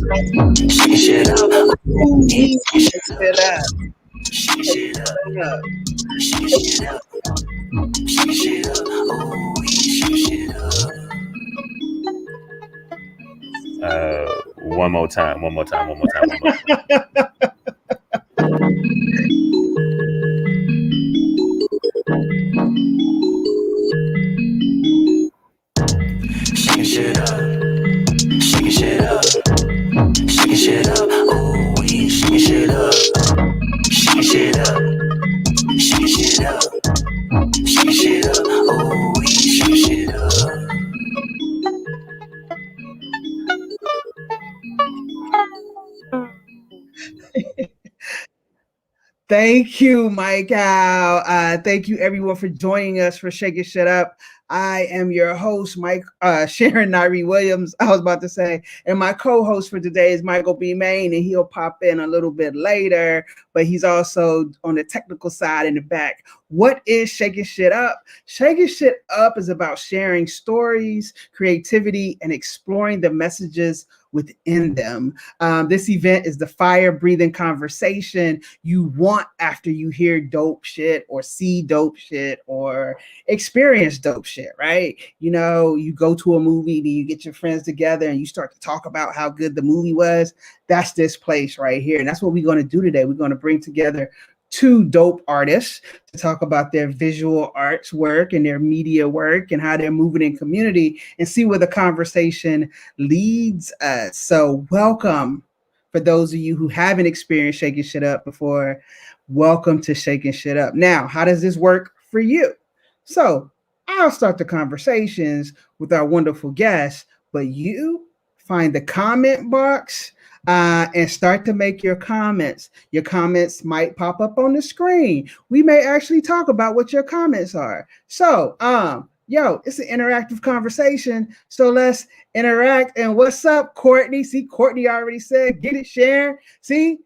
Shakin' shit up. Ooh, shaking shit up. Shakin' Shaking shit up. shit up. Shakin' shit up. Shakin' shit up. Oh, we shakin' shit up. One more time. Shakin' shit up. Shakin' shit up. Shakin' shit up. Oh, we shakin' shit up. Shakin' shit up. Shakin' shit up. Shakin' shit up. Oh, we shakin' shit up. Thank you, Mike Al. Thank you, everyone, for joining us for Shakin' Shit Up. I am your host, Mike Sharon Nyree Williams. I was about to say, and my co-host for today is Michael B. Maine, and he'll pop in a little bit later. But he's also on the technical side in the back. What is Shakin' Shit Up? Shakin' Shit Up is about sharing stories, creativity, and exploring the messages within them. This event is the fire-breathing conversation you want after you hear dope shit or see dope shit or experience dope shit, right? You know, you go to a movie, then you get your friends together and you start to talk about how good the movie was. That's this place right here. And that's what we're going to do today. We're going to bring together two dope artists to talk about their visual arts work and their media work and how they're moving in community and see where the conversation leads us. So welcome. For those of you who haven't experienced Shaking Shit Up before, welcome to Shaking Shit Up. Now, how does this work for you? So I'll start the conversations with our wonderful guests, but you find the comment box and start to make your comments. Your comments might pop up on the screen. We may actually talk about what your comments are. So, yo, it's an interactive conversation. So let's interact. And what's up, Courtney? See, Courtney already said, get it, Sharon. See,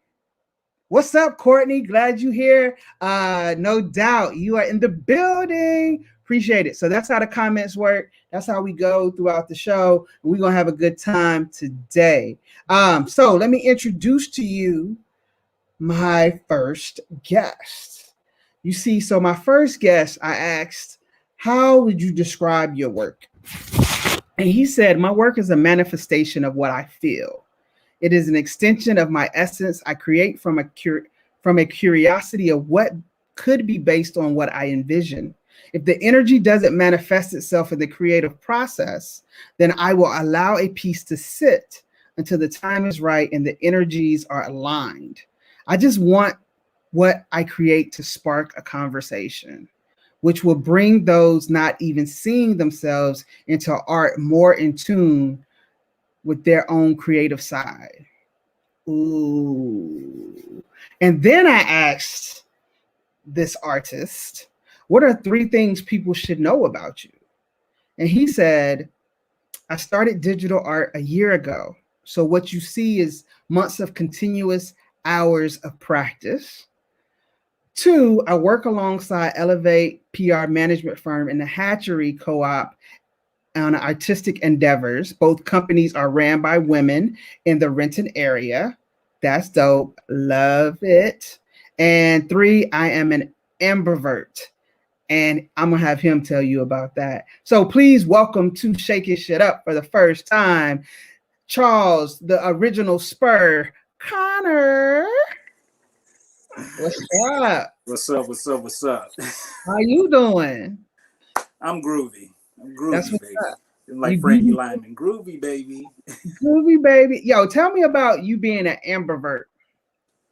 what's up, Courtney? Glad you here. No doubt you are in the building. Appreciate it. So that's how the comments work. That's how we go throughout the show. We're going to have a good time today. So let me introduce to you my first guest. You see, so my first guest, I asked, how would you describe your work? And he said, my work is a manifestation of what I feel. It is an extension of my essence. I create from a curiosity of what could be based on what I envision. If the energy doesn't manifest itself in the creative process, then I will allow a piece to sit until the time is right and the energies are aligned. I just want what I create to spark a conversation, which will bring those not even seeing themselves into art more in tune with their own creative side. Ooh. And then I asked this artist, what are three things people should know about you? And he said, I started digital art a year ago. So what you see is months of continuous hours of practice. Two, I work alongside Elevate PR management firm and the Hatchery Co-op on artistic endeavors. Both companies are ran by women in the Renton area. That's dope. Love it. And three, I am an ambivert. And I'm going to have him tell you about that. So please welcome to Shakin' Shit Up for the first time, Charles, the original Spur, Connor. What's up? What's up? How you doing? I'm groovy. I'm That's groovy, what's baby. up. I'm like You Frankie groovy, Lyman. Groovy, baby. groovy, baby. Yo, tell me about you being an ambivert.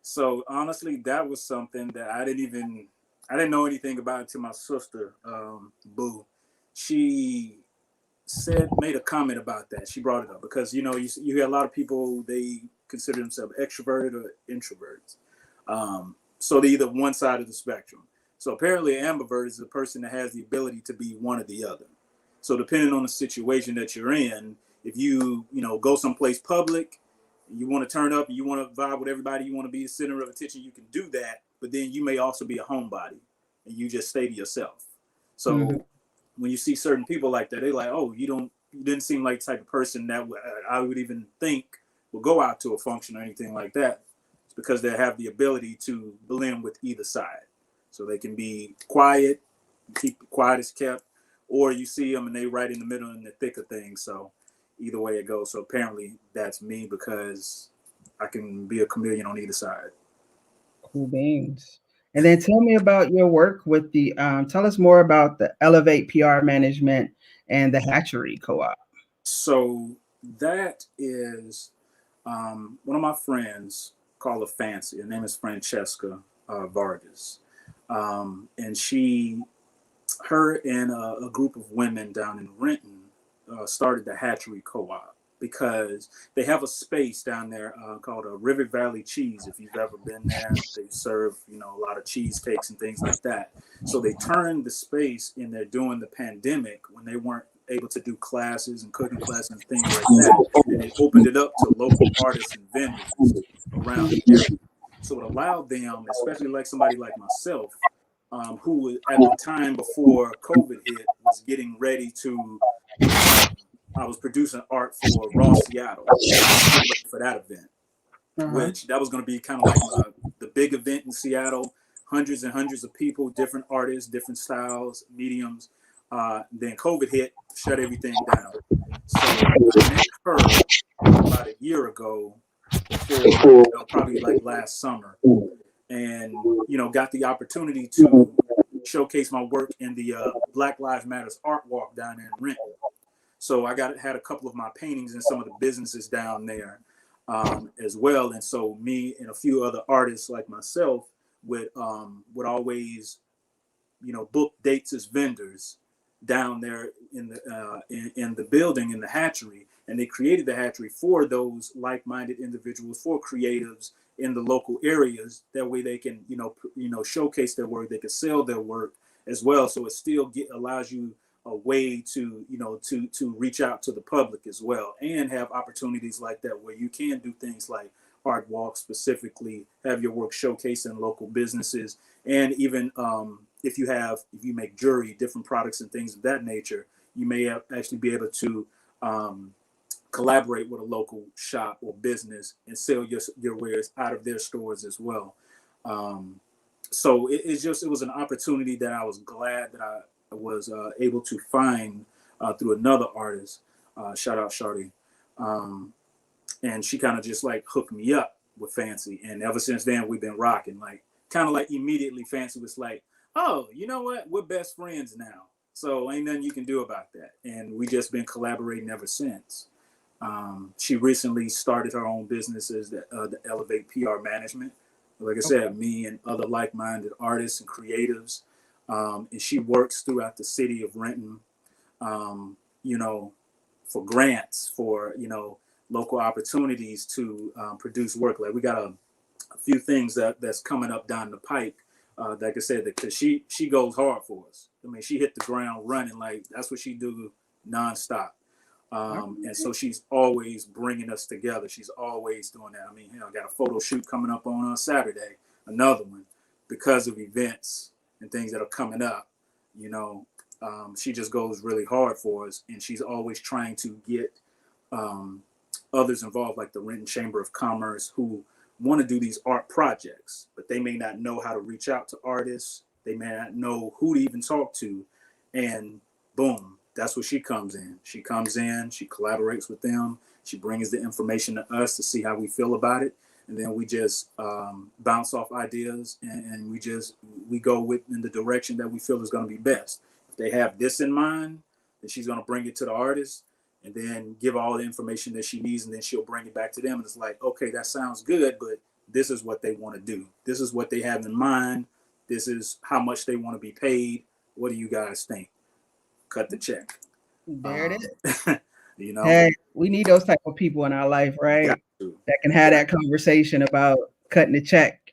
So honestly, that was something that I didn't know anything about until my sister, Boo. She made a comment about that. She brought it up because you hear a lot of people, they consider themselves extroverted or introverts. So they're either one side of the spectrum. So apparently, an ambivert is a person that has the ability to be one or the other. So depending on the situation that you're in, if you go someplace public, you want to turn up and you want to vibe with everybody, you want to be the center of attention, you can do that. But then you may also be a homebody and you just stay to yourself. So when you see certain people like that, they're like, oh, you didn't seem like the type of person that I would even think will go out to a function or anything like that. It's because they have the ability to blend with either side. So they can be quiet, keep quiet as kept, or you see them and they right in the middle in the thick of things. So either way it goes. So apparently that's me because I can be a chameleon on either side. Cool beans. And then tell me about your work with the, tell us more about the Elevate PR Management and the Hatchery Co-op. So that is one of my friends called her Fancy. Her name is Francesca Vargas. And her and a group of women down in Renton started the Hatchery Co-op because they have a space down there called a River Valley Cheese. If you've ever been there, they serve, a lot of cheesecakes and things like that. So they turned the space in there during the pandemic when they weren't able to do classes and cooking classes and things like that. And they opened it up to local artists and vendors around the area. So it allowed them, especially like somebody like myself, who at the time before COVID hit was getting ready to, I was producing art for Raw Seattle for that event, which that was going to be kind of like the big event in Seattle, hundreds and hundreds of people, different artists, different styles, mediums. Then COVID hit, shut everything down. So I met her about a year ago, before, probably like last summer, and got the opportunity to showcase my work in the Black Lives Matters art walk down there in Renton. So I had a couple of my paintings in some of the businesses down there as well. And so me and a few other artists like myself would always, book dates as vendors down there in the building, in the hatchery. And they created the hatchery for those like-minded individuals, for creatives in the local areas. That way they can, showcase their work. They can sell their work as well. So it still allows you a way to, to reach out to the public as well, and have opportunities like that where you can do things like art walks, specifically have your work showcased in local businesses. And even if you make jewelry, different products and things of that nature, you may actually be able to collaborate with a local shop or business and sell your wares out of their stores as well. So it was an opportunity that I was glad that I was able to find through another artist, shout out Sharon. And she kind of just like hooked me up with Fancy. And ever since then, we've been rocking. Like, kind of like immediately Fancy was like, oh, you know what? We're best friends now. So ain't nothing you can do about that. And we just been collaborating ever since. She recently started her own business as the Elevate PR Management. Like I said, me and other like-minded artists and creatives. And she works throughout the city of Renton, for grants, for, local opportunities to produce work. Like we got a few things that's coming up down the pike. Like I said, because she goes hard for us. I mean, she hit the ground running. Like that's what she do nonstop. And so she's always bringing us together. She's always doing that. I mean, I got a photo shoot coming up on Saturday, another one, because of events and things that are coming up. She just goes really hard for us, and she's always trying to get others involved, like the Renton Chamber of Commerce, who want to do these art projects, but they may not know how to reach out to artists. They may not know who to even talk to. And boom, that's where she comes in. She comes in, she collaborates with them. She brings the information to us to see how we feel about it. And then we just bounce off ideas, and we go in the direction that we feel is going to be best. If they have this in mind, then she's going to bring it to the artist and then give all the information that she needs, and then she'll bring it back to them. And it's like, okay, that sounds good, but this is what they want to do. This is what they have in mind. This is how much they want to be paid. What do you guys think? Cut the check. There it is. Hey, we need those type of people in our life, right? That can have that conversation about cutting the check.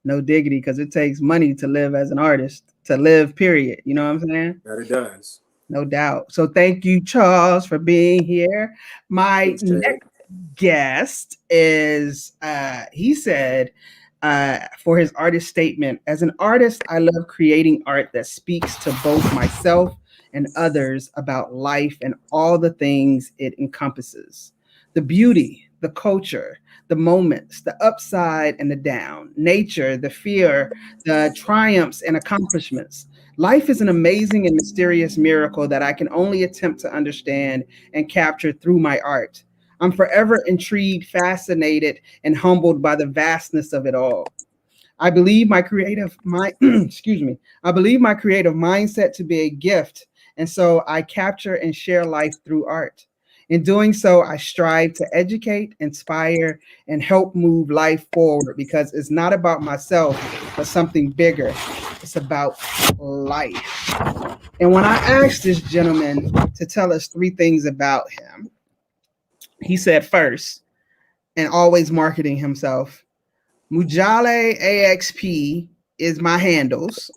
No diggity, because it takes money to live as an artist, to live, period. You know what I'm saying? That it does. No doubt. So thank you, Charles, for being here. My next guest is, he said, for his artist statement, as an artist, I love creating art that speaks to both myself and others about life and all the things it encompasses. The beauty, the the culture, the moments, the upside and the down, nature, the fear, the triumphs and accomplishments. Life is an amazing and mysterious miracle that I can only attempt to understand and capture through my art. I'm forever intrigued, fascinated, and humbled by the vastness of it all. I believe my creative mind, excuse me, I believe my creative mindset to be a gift. And so I capture and share life through art. In doing so, I strive to educate, inspire, and help move life forward because it's not about myself, but something bigger. It's about life. And when I asked this gentleman to tell us three things about him, he said first, and always marketing himself, Mujale AXP is my handles.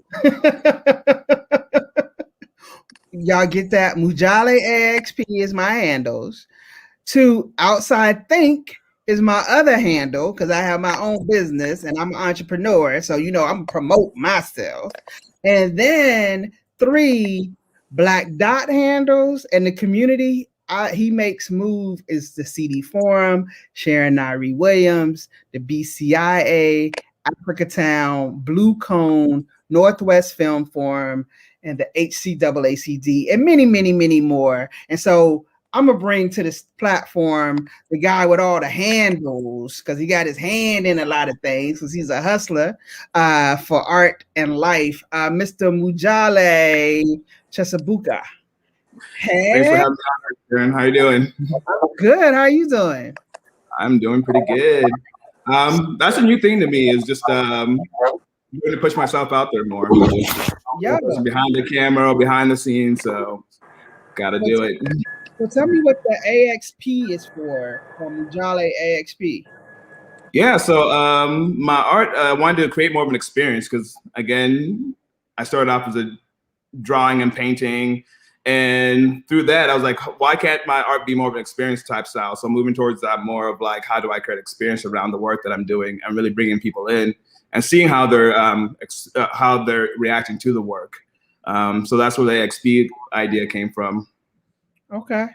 Y'all get that? Mujale AXP is my handles. Two, Outside Think is my other handle because I have my own business and I'm an entrepreneur. So, you know, I'm promote myself. And then three, Black Dot handles and the community he makes move is the CD Forum, Sharon Nyree Williams, the BCIA, Africa Town, Blue Cone, Northwest Film Forum, and the HCAACD, and many, many, many more. And so I'm gonna bring to this platform the guy with all the handles because he got his hand in a lot of things because he's a hustler for art and life. Mr. Mujale Chisebuka. Hey, thanks for having me on, Sharon. How you doing? I'm good. How you doing? I'm doing pretty good. That's a new thing to me. Is just going to push myself out there more. Yeah. Behind the camera, behind the scenes. So gotta do it. Well, tell me what the AXP is for Mujale AXP. Yeah. So my art, I wanted to create more of an experience because again, I started off as a drawing and painting. And through that, I was like, why can't my art be more of an experience type style? So moving towards that more of like, how do I create experience around the work that I'm doing and really bringing people in and seeing how they're reacting to the work. So that's where the XP idea came from. Okay.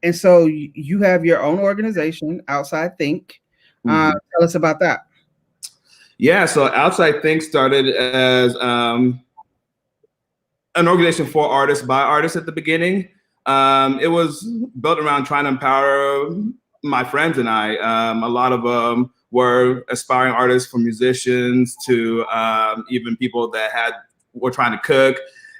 And so you have your own organization, Outside Think. Tell us about that. Yeah, so Outside Think started as an organization for artists by artists at the beginning. It was built around trying to empower my friends and I. A lot of them were aspiring artists, from musicians to even people that were trying to cook.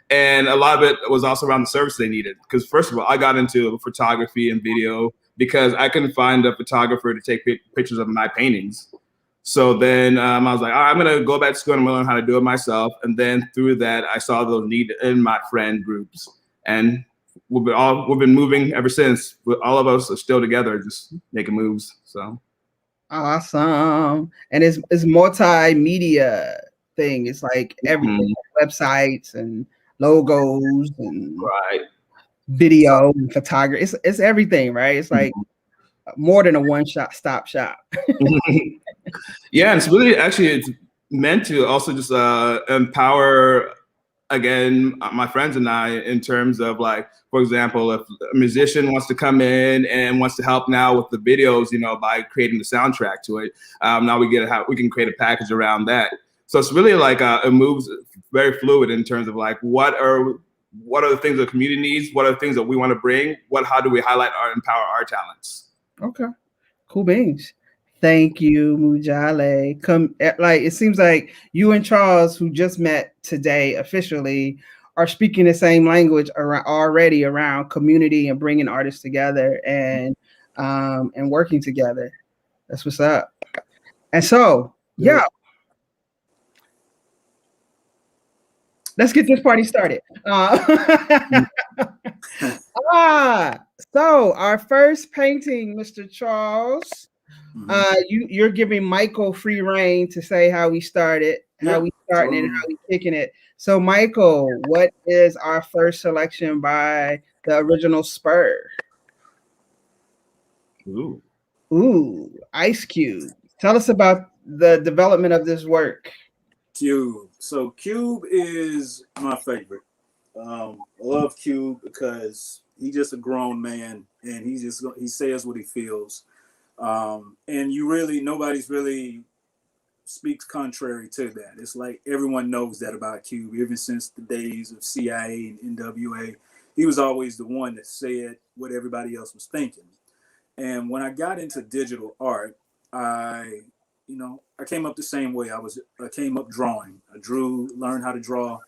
And a lot of it was also around the service they needed. Because first of all, I got into photography and video because I couldn't find a photographer to take pictures of my paintings. So then I was like, I'm going to go back to school and I'm going to learn how to do it myself. And then through that, I saw the need in my friend groups. And we've been moving ever since. All of us are still together, just making moves. So awesome. And it's multimedia thing. It's like everything, websites and logos and video and photography. It's everything, right? It's like more than a one-stop shop. Yeah, and it's really it's meant to also just empower, again, my friends and I, in terms of like, for example, if a musician wants to come in and wants to help now with the videos, you know, by creating the soundtrack to it, now we can create a package around that. So it's really like it moves very fluid in terms of like what are the things the community needs, what are the things that we want to bring, how do we highlight or empower our talents. Okay, cool beans. Thank you, Mujale. It seems like you and Charles, who just met today officially, are speaking the same language already around community and bringing artists together and working together. That's what's up. And so, yeah. Let's get this party started. So our first painting, Mr. Charles, you're giving Michael free reign to say how we started, how we starting it, and how we kicking it. So Michael, what is our first selection by the original Spur? Ooh, Ice Cube. Tell us about the development of this work. Cube. So Cube is my favorite. I love Cube because he's just a grown man and he says what he feels. And you really, nobody's really speaks contrary to that. It's like everyone knows that about Cube, ever since the days of CIA and NWA. He was always the one that said what everybody else was thinking. And when I got into digital art, I came up the same way. I came up drawing. I learned how to draw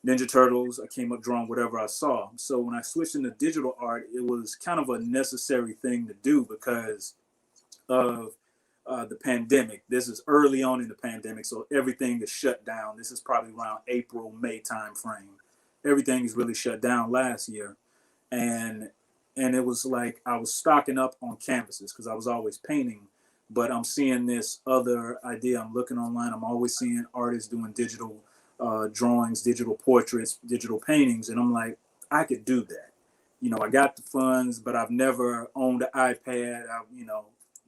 Ninja Turtles. I came up drawing whatever I saw. So when I switched into digital art, it was kind of a necessary thing to do because of the pandemic. This is early on in the pandemic, so everything is shut down. This is probably around April, May time frame. Everything is really shut down last year, and it was like I was stocking up on canvases because I was always painting, but I'm seeing this other idea. I'm looking online. I'm always seeing artists doing digital drawings, digital portraits, digital paintings, and I'm like, I could do that. I got the funds, but I've never owned an iPad.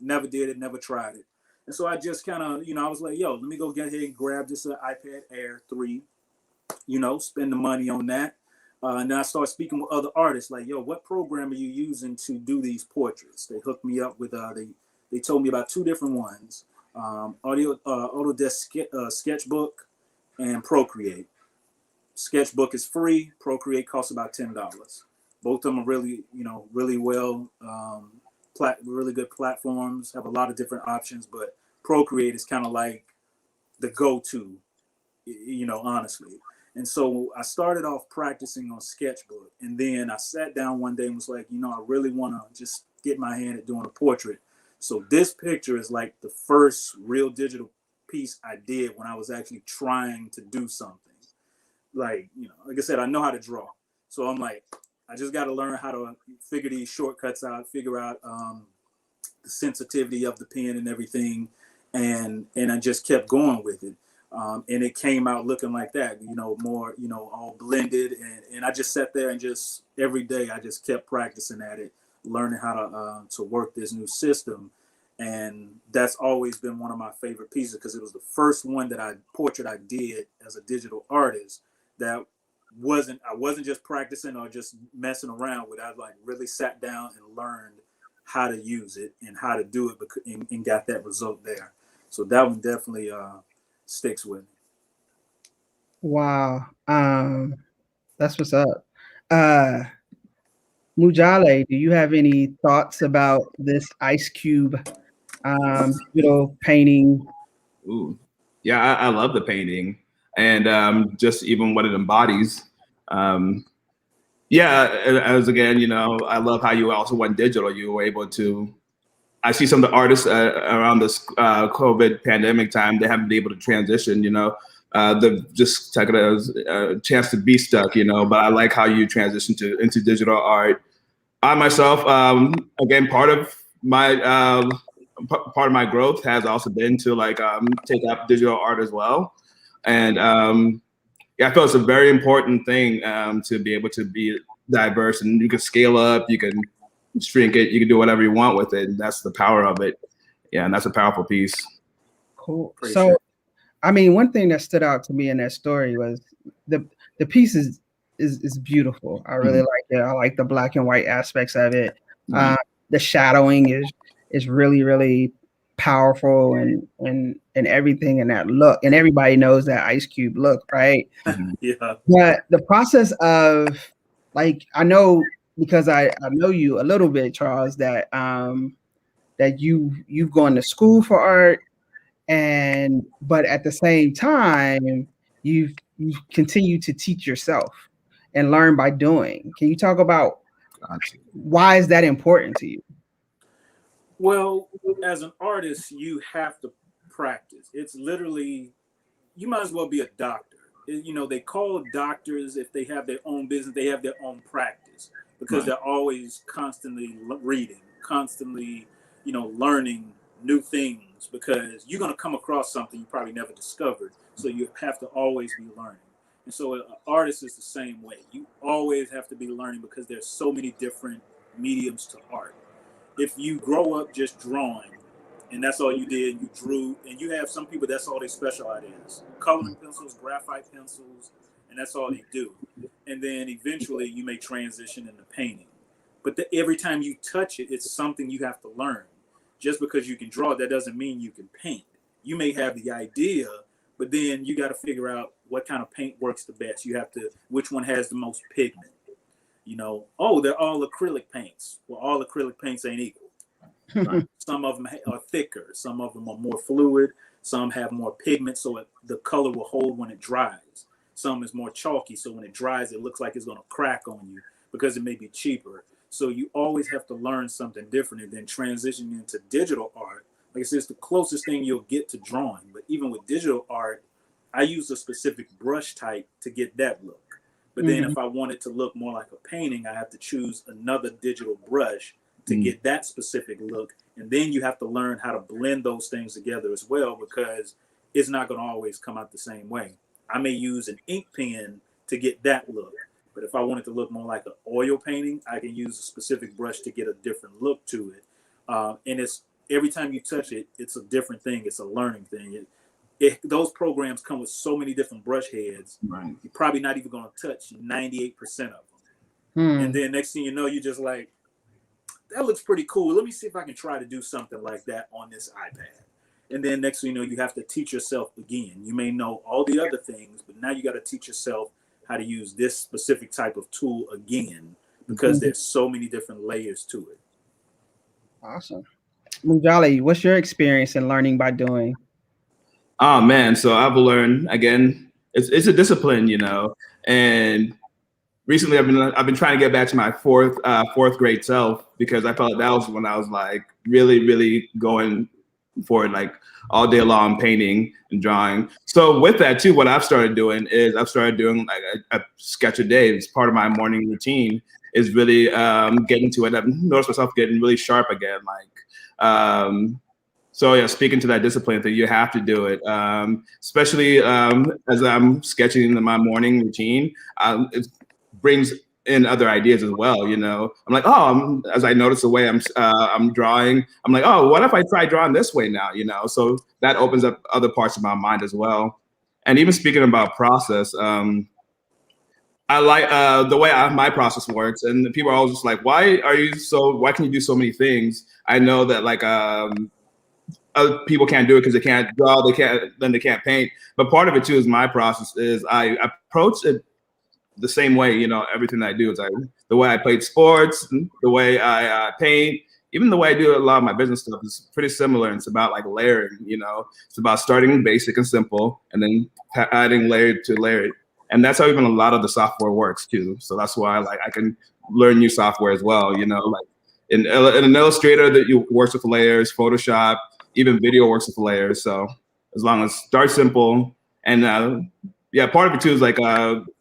Never did it, never tried it. And so I just kind of, I was like, yo, let me go get ahead and grab this iPad Air 3, spend the money on that. And then I started speaking with other artists like, yo, what program are you using to do these portraits? They hooked me up with, they told me about 2 different ones, Autodesk Sketchbook and Procreate. Sketchbook is free. Procreate costs about $10. Both of them are really, really well, really good platforms, have a lot of different options, but Procreate is kind of like the go-to, honestly. And so I started off practicing on Sketchbook, and then I sat down one day and was like, I really want to just get my hand at doing a portrait. So this picture is like the first real digital piece I did when I was actually trying to do something. Like I said, I know how to draw. So I'm like, I just got to learn how to figure these shortcuts out, figure out the sensitivity of the pen and everything. And I just kept going with it. And it came out looking like that, more, all blended. And I just sat there and just every day I just kept practicing at it, learning how to work this new system. And that's always been one of my favorite pieces because it was the first portrait I did as a digital artist that I wasn't just practicing or just messing around with. I like really sat down and learned how to use it and how to do it and got that result there. So that one definitely sticks with me. Wow. That's what's up. Mujale, do you have any thoughts about this Ice Cube painting? Ooh, yeah, I love the painting and just even what it embodies. Yeah, as again, I love how you also went digital. You were able to. I see some of the artists around this COVID pandemic time. They haven't been able to transition. They've just taken it as a chance to be stuck. But I like how you transition into digital art. I myself, again, part of my growth has also been to take up digital art as well, and yeah, I feel it's a very important thing to be able to be diverse, and you can scale up, you can shrink it, you can do whatever you want with it, and that's the power of it. Yeah, and that's a powerful piece. Cool. So, I mean, one thing that stood out to me in that story was the piece is beautiful. I really like it. I like the black and white aspects of it. The shadowing is really, really powerful and everything in that look. And everybody knows that Ice Cube look, right? Yeah. But the process of I know because I know you a little bit, Charles, that that you've gone to school for art, but at the same time you've continued to teach yourself and learn by doing. Can you talk about why is that important to you? Well, as an artist, you have to practice. It's literally, you might as well be a doctor. They call doctors, if they have their own business, they have their own practice because they're always constantly reading, constantly, learning new things because you're going to come across something you probably never discovered. So you have to always be learning. And so an artist is the same way. You always have to be learning because there's so many different mediums to art. If you grow up just drawing and that's all you did, you drew, and you have some people, that's all they specialize is coloring pencils, graphite pencils, and that's all they do. And then eventually you may transition into painting. But every time you touch it, it's something you have to learn. just because you can draw, that doesn't mean you can paint. You may have the idea, but then you got to figure out what kind of paint works the best. You have to, which one has the most pigment. You know, oh, they're all acrylic paints. Well, all acrylic paints ain't equal. Right? Some of them are thicker. Some of them are more fluid. Some have more pigment, so the color will hold when it dries. Some is more chalky, so when it dries, it looks like it's going to crack on you because it may be cheaper. So you always have to learn something different, and then transitioning into digital art. Like I said, it's the closest thing you'll get to drawing. But even with digital art, I use a specific brush type to get that look. But then if I want it to look more like a painting, I have to choose another digital brush to get that specific look. And then you have to learn how to blend those things together as well, because it's not going to always come out the same way. I may use an ink pen to get that look. But if I want it to look more like an oil painting, I can use a specific brush to get a different look to it. And it's every time you touch it, it's a different thing. It's a learning thing. Those programs come with so many different brush heads. Right. You're probably not even going to touch 98% of them. And then next thing you know, you're just like, that looks pretty cool. Let me see if I can try to do something like that on this iPad. And then next thing you know, you have to teach yourself again. You may know all the other things, but now you got to teach yourself how to use this specific type of tool again, because there's so many different layers to it. Awesome. Mujali, what's your experience in learning by doing? Oh man, so I've learned, again, it's a discipline, you know. And recently I've been trying to get back to my fourth grade self, because I felt that was when I was like really going for it, like all day long, painting and drawing. So with that too, what I've started doing is like a sketch a day. It's part of my morning routine, is really getting to it. I've noticed myself getting really sharp again. So yeah, speaking to that discipline thing, you have to do it, especially as I'm sketching in my morning routine. It brings in other ideas as well. You know, I'm like, as I notice the way I'm drawing, I'm like, oh, what if I try drawing this way now? You know, so that opens up other parts of my mind as well. And even speaking about process, I like the way my process works. And people are always just like, why can you do so many things? I know that like other people can't do it because they can't draw, they can't paint. But part of it too is my process is I approach it the same way, you know. Everything I do is the way I played sports, the way I paint, even the way I do a lot of my business stuff is pretty similar. And it's about like layering, you know. It's about starting basic and simple and then adding layer to layer. And that's how even a lot of the software works too. So that's why I can learn new software as well, you know. Like in an Illustrator that you works with layers, Photoshop, even video works with layers. So as long as start simple. And part of it too is like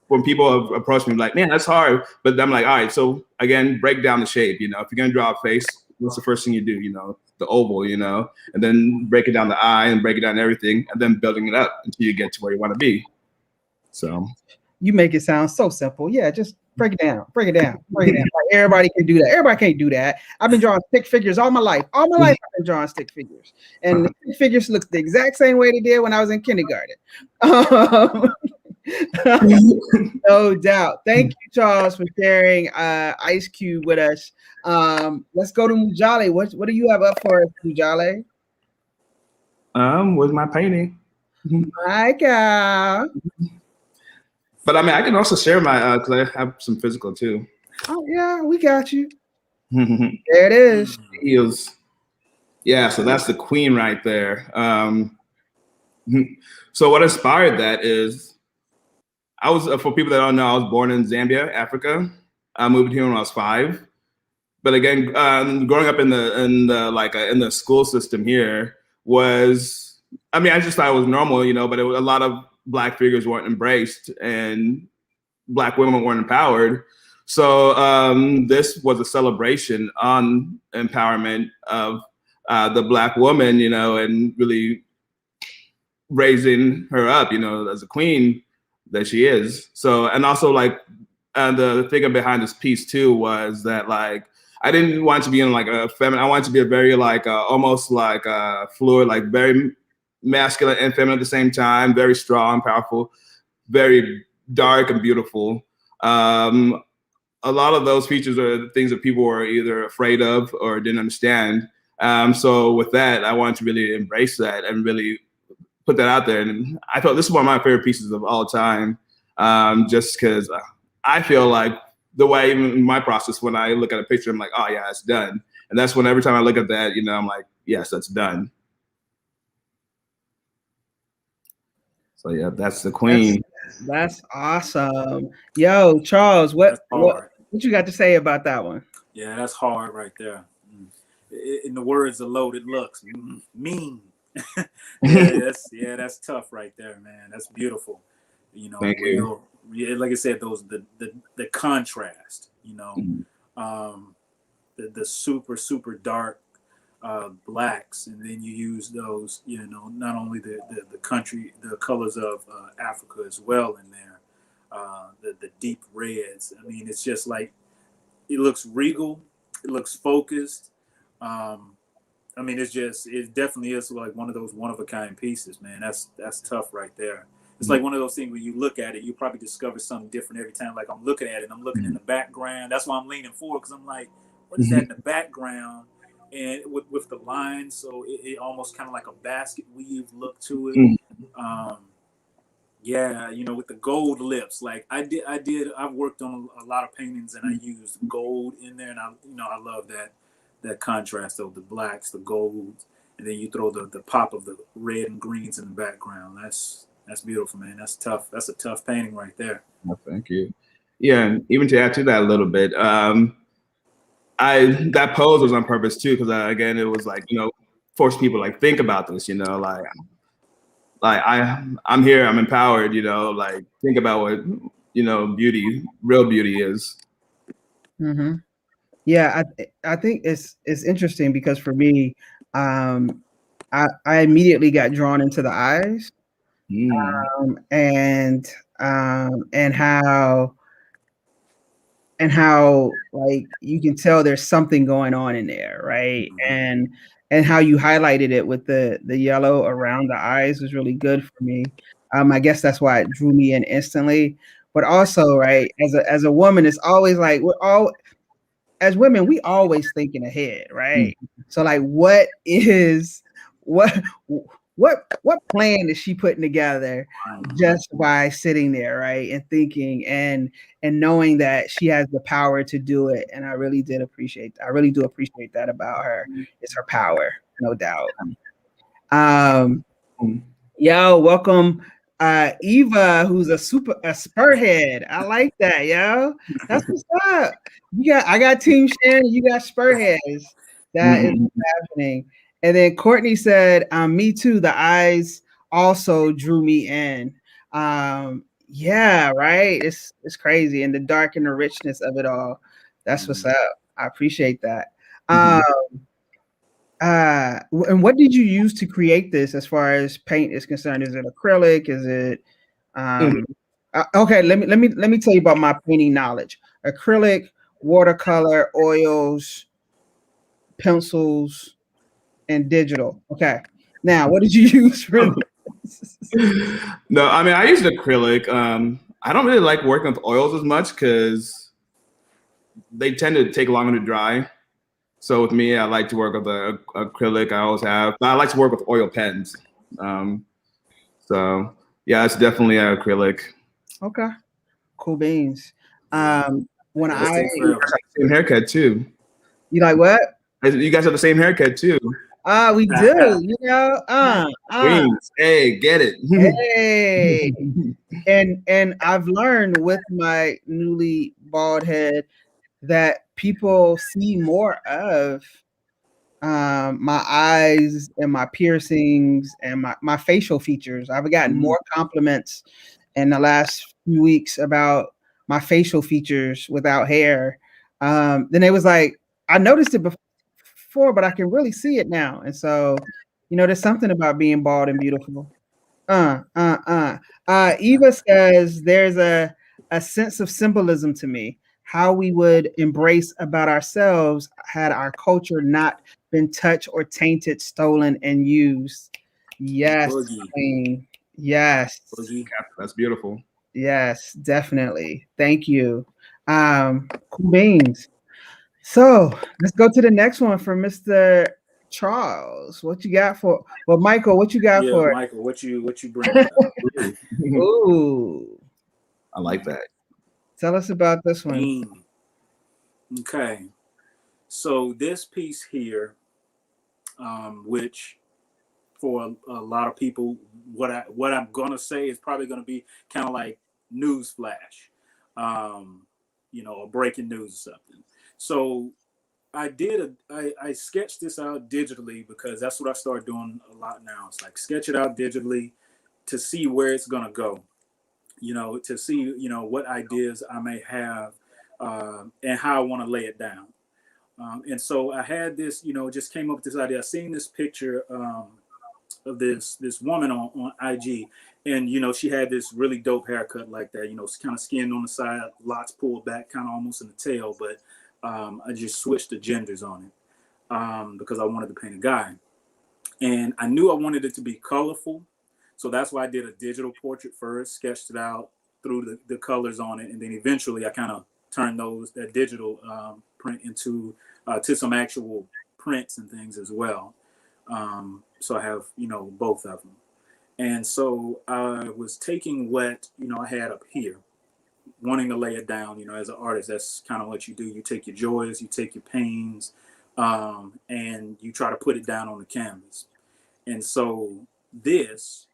when people approach me like, man, that's hard. But I'm like, all right, so again, break down the shape. You know, if you're gonna draw a face, what's the first thing you do? You know, the oval, you know, and then break it down the eye and break it down everything, and then building it up until you get to where you want to be. So you make it sound so simple. Yeah, just break it down. Like everybody can do that. Everybody can't do that. I've been drawing stick figures all my life. All my life I've been drawing stick figures. And the stick figures look the exact same way they did when I was in kindergarten. No doubt. Thank you, Charles, for sharing Ice Cube with us. Let's go to Mujali. What do you have up for us, Mujali? With my painting. My God. But I mean, I can also share my because I have some physical too. Oh yeah, we got you. There it is. Yeah, so that's the queen right there. So what inspired that is I was, for people that don't know, I was born in Zambia, Africa. I moved here when I was 5. But again, growing up in the school system here was, I mean, I just thought it was normal, you know, but a lot of Black figures weren't embraced and Black women weren't empowered. So this was a celebration on empowerment of the Black woman, you know, and really raising her up, you know, as a queen that she is. So, and also like the thing behind this piece too was that like, I didn't want to be in like a feminine, I wanted to be a very like almost like fluid, like very masculine and feminine at the same time, very strong, powerful, very dark and beautiful. A lot of those features are the things that people were either afraid of or didn't understand. So with that, I wanted to really embrace that and really put that out there. And I felt this is one of my favorite pieces of all time, just because I feel like the way even in my process, when I look at a picture, I'm like, oh yeah, it's done. And that's when every time I look at that, you know, I'm like, yes, that's done. So yeah, that's the queen. That's awesome. Yo, Charles, what you got to say about that one? Yeah, that's hard right there. In the words of Loaded Lux, mean. That's tough right there, man. That's beautiful. You know, Thank you. Like I said, the contrast. You know, the super dark blacks, and then you use those. You know, not only the colors of Africa as well in there. The deep reds. I mean, it's just like it looks regal. It looks focused. I mean, it definitely is like one of those one of a kind pieces, man. That's tough right there. It's like one of those things where you look at it, you probably discover something different every time. Like I'm looking at it, I'm looking in the background. That's why I'm leaning forward, because I'm like, what is that in the background? And with the lines, so it almost kind of like a basket weave look to it. Yeah, you know, with the gold lips, like I've worked on a lot of paintings and I used gold in there, and I love that contrast of the blacks, the golds, and then you throw the pop of the red and greens in the background. That's beautiful, man. That's tough. That's a tough painting right there. Well, thank you. Yeah, and even to add to that a little bit, that pose was on purpose too, because again, it was like, you know, force people like think about this, you know, like I'm here, I'm empowered, you know, like think about what, you know, real beauty is. Mm-hmm. Yeah, I think it's interesting because for me, I immediately got drawn into the eyes, and how like you can tell there's something going on in there, right? And how you highlighted it with the yellow around the eyes was really good for me. I guess that's why it drew me in instantly. But also, right, as a woman, it's always like as women, we always thinking ahead, right? So like, what plan is she putting together just by sitting there, right, and thinking and knowing that she has the power to do it? And I really do appreciate that about her. It's her power, no doubt. Yo, welcome. Eva, who's a spur head. I like that, yo. That's what's up. I got Team Sharon, you got spur heads. That is happening. And then Courtney said, me too. The eyes also drew me in. Yeah, right. It's crazy. And the dark and the richness of it all. That's what's up. I appreciate that. And what did you use to create this as far as paint is concerned? Is it acrylic? Is it okay, let me tell you about my painting knowledge. Acrylic, watercolor, oils, pencils, and digital. Okay. Now, what did you use for this? No, I mean, I used acrylic. I don't really like working with oils as much because they tend to take longer to dry. So with me, I like to work with the acrylic. I always have. But I like to work with oil pens. So yeah, it's definitely acrylic. Okay, cool beans. When you guys have the same haircut too. You like what? You guys have the same haircut too. We do. You know. Queens. Hey, get it. Hey. And I've learned with my newly bald head that people see more of my eyes and my piercings and my facial features. I've gotten more compliments in the last few weeks about my facial features without hair. Then it was like, I noticed it before, but I can really see it now. And so, you know, there's something about being bald and beautiful. Eva says there's a sense of symbolism to me. How we would embrace about ourselves had our culture not been touched or tainted, stolen, and used. Yes, Queen. Yes. That's beautiful. Yes, definitely. Thank you. Cool beans. So let's go to the next one for Mr. Charles, what you got for? Well, Michael, what you got Yeah, for? Michael, what you bringing up? Ooh, I like that. tell us about this one. Okay, so this piece here, which for a lot of people, what I'm gonna say is probably gonna be kind of like news flash, or breaking news or something. So I sketched this out digitally because that's what I started doing a lot now. It's like sketch it out digitally to see where it's gonna go, to see what ideas I may have, and how I want to lay it down. And so I had this, just came up with this idea. I seen this picture of this woman on IG, and she had this really dope haircut like that. Kind of skin on the side, locks pulled back, kind of almost in the tail. But I just switched the genders on it because I wanted to paint a guy, and I knew I wanted it to be colorful. So that's why I did a digital portrait first, sketched it out, threw the colors on it, and then eventually I kind of turned that digital print into to some actual prints and things as well. So I have both of them, and so I was taking what I had up here, wanting to lay it down. As an artist, that's kind of what you do. You take your joys, you take your pains, and you try to put it down on the canvas. And so this,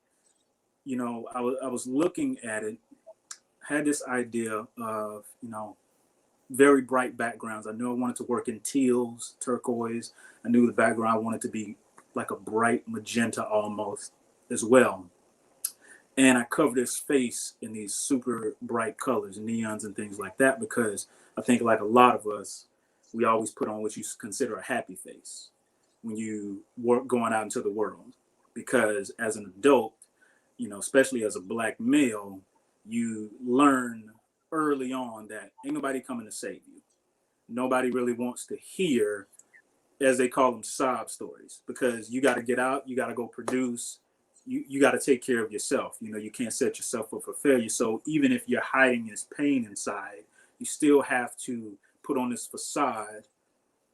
I was looking at it, had this idea of, very bright backgrounds. I knew I wanted to work in teals, turquoise. I knew the background I wanted to be like a bright magenta almost as well. And I covered his face in these super bright colors, neons and things like that, because I think like a lot of us, we always put on what you consider a happy face when you work going out into the world. Because as an adult, especially as a Black male, you learn early on that ain't nobody coming to save you. Nobody really wants to hear, as they call them, sob stories, because you got to get out, you got to go produce, you got to take care of yourself. You can't set yourself up for failure. So even if you're hiding this pain inside, you still have to put on this facade,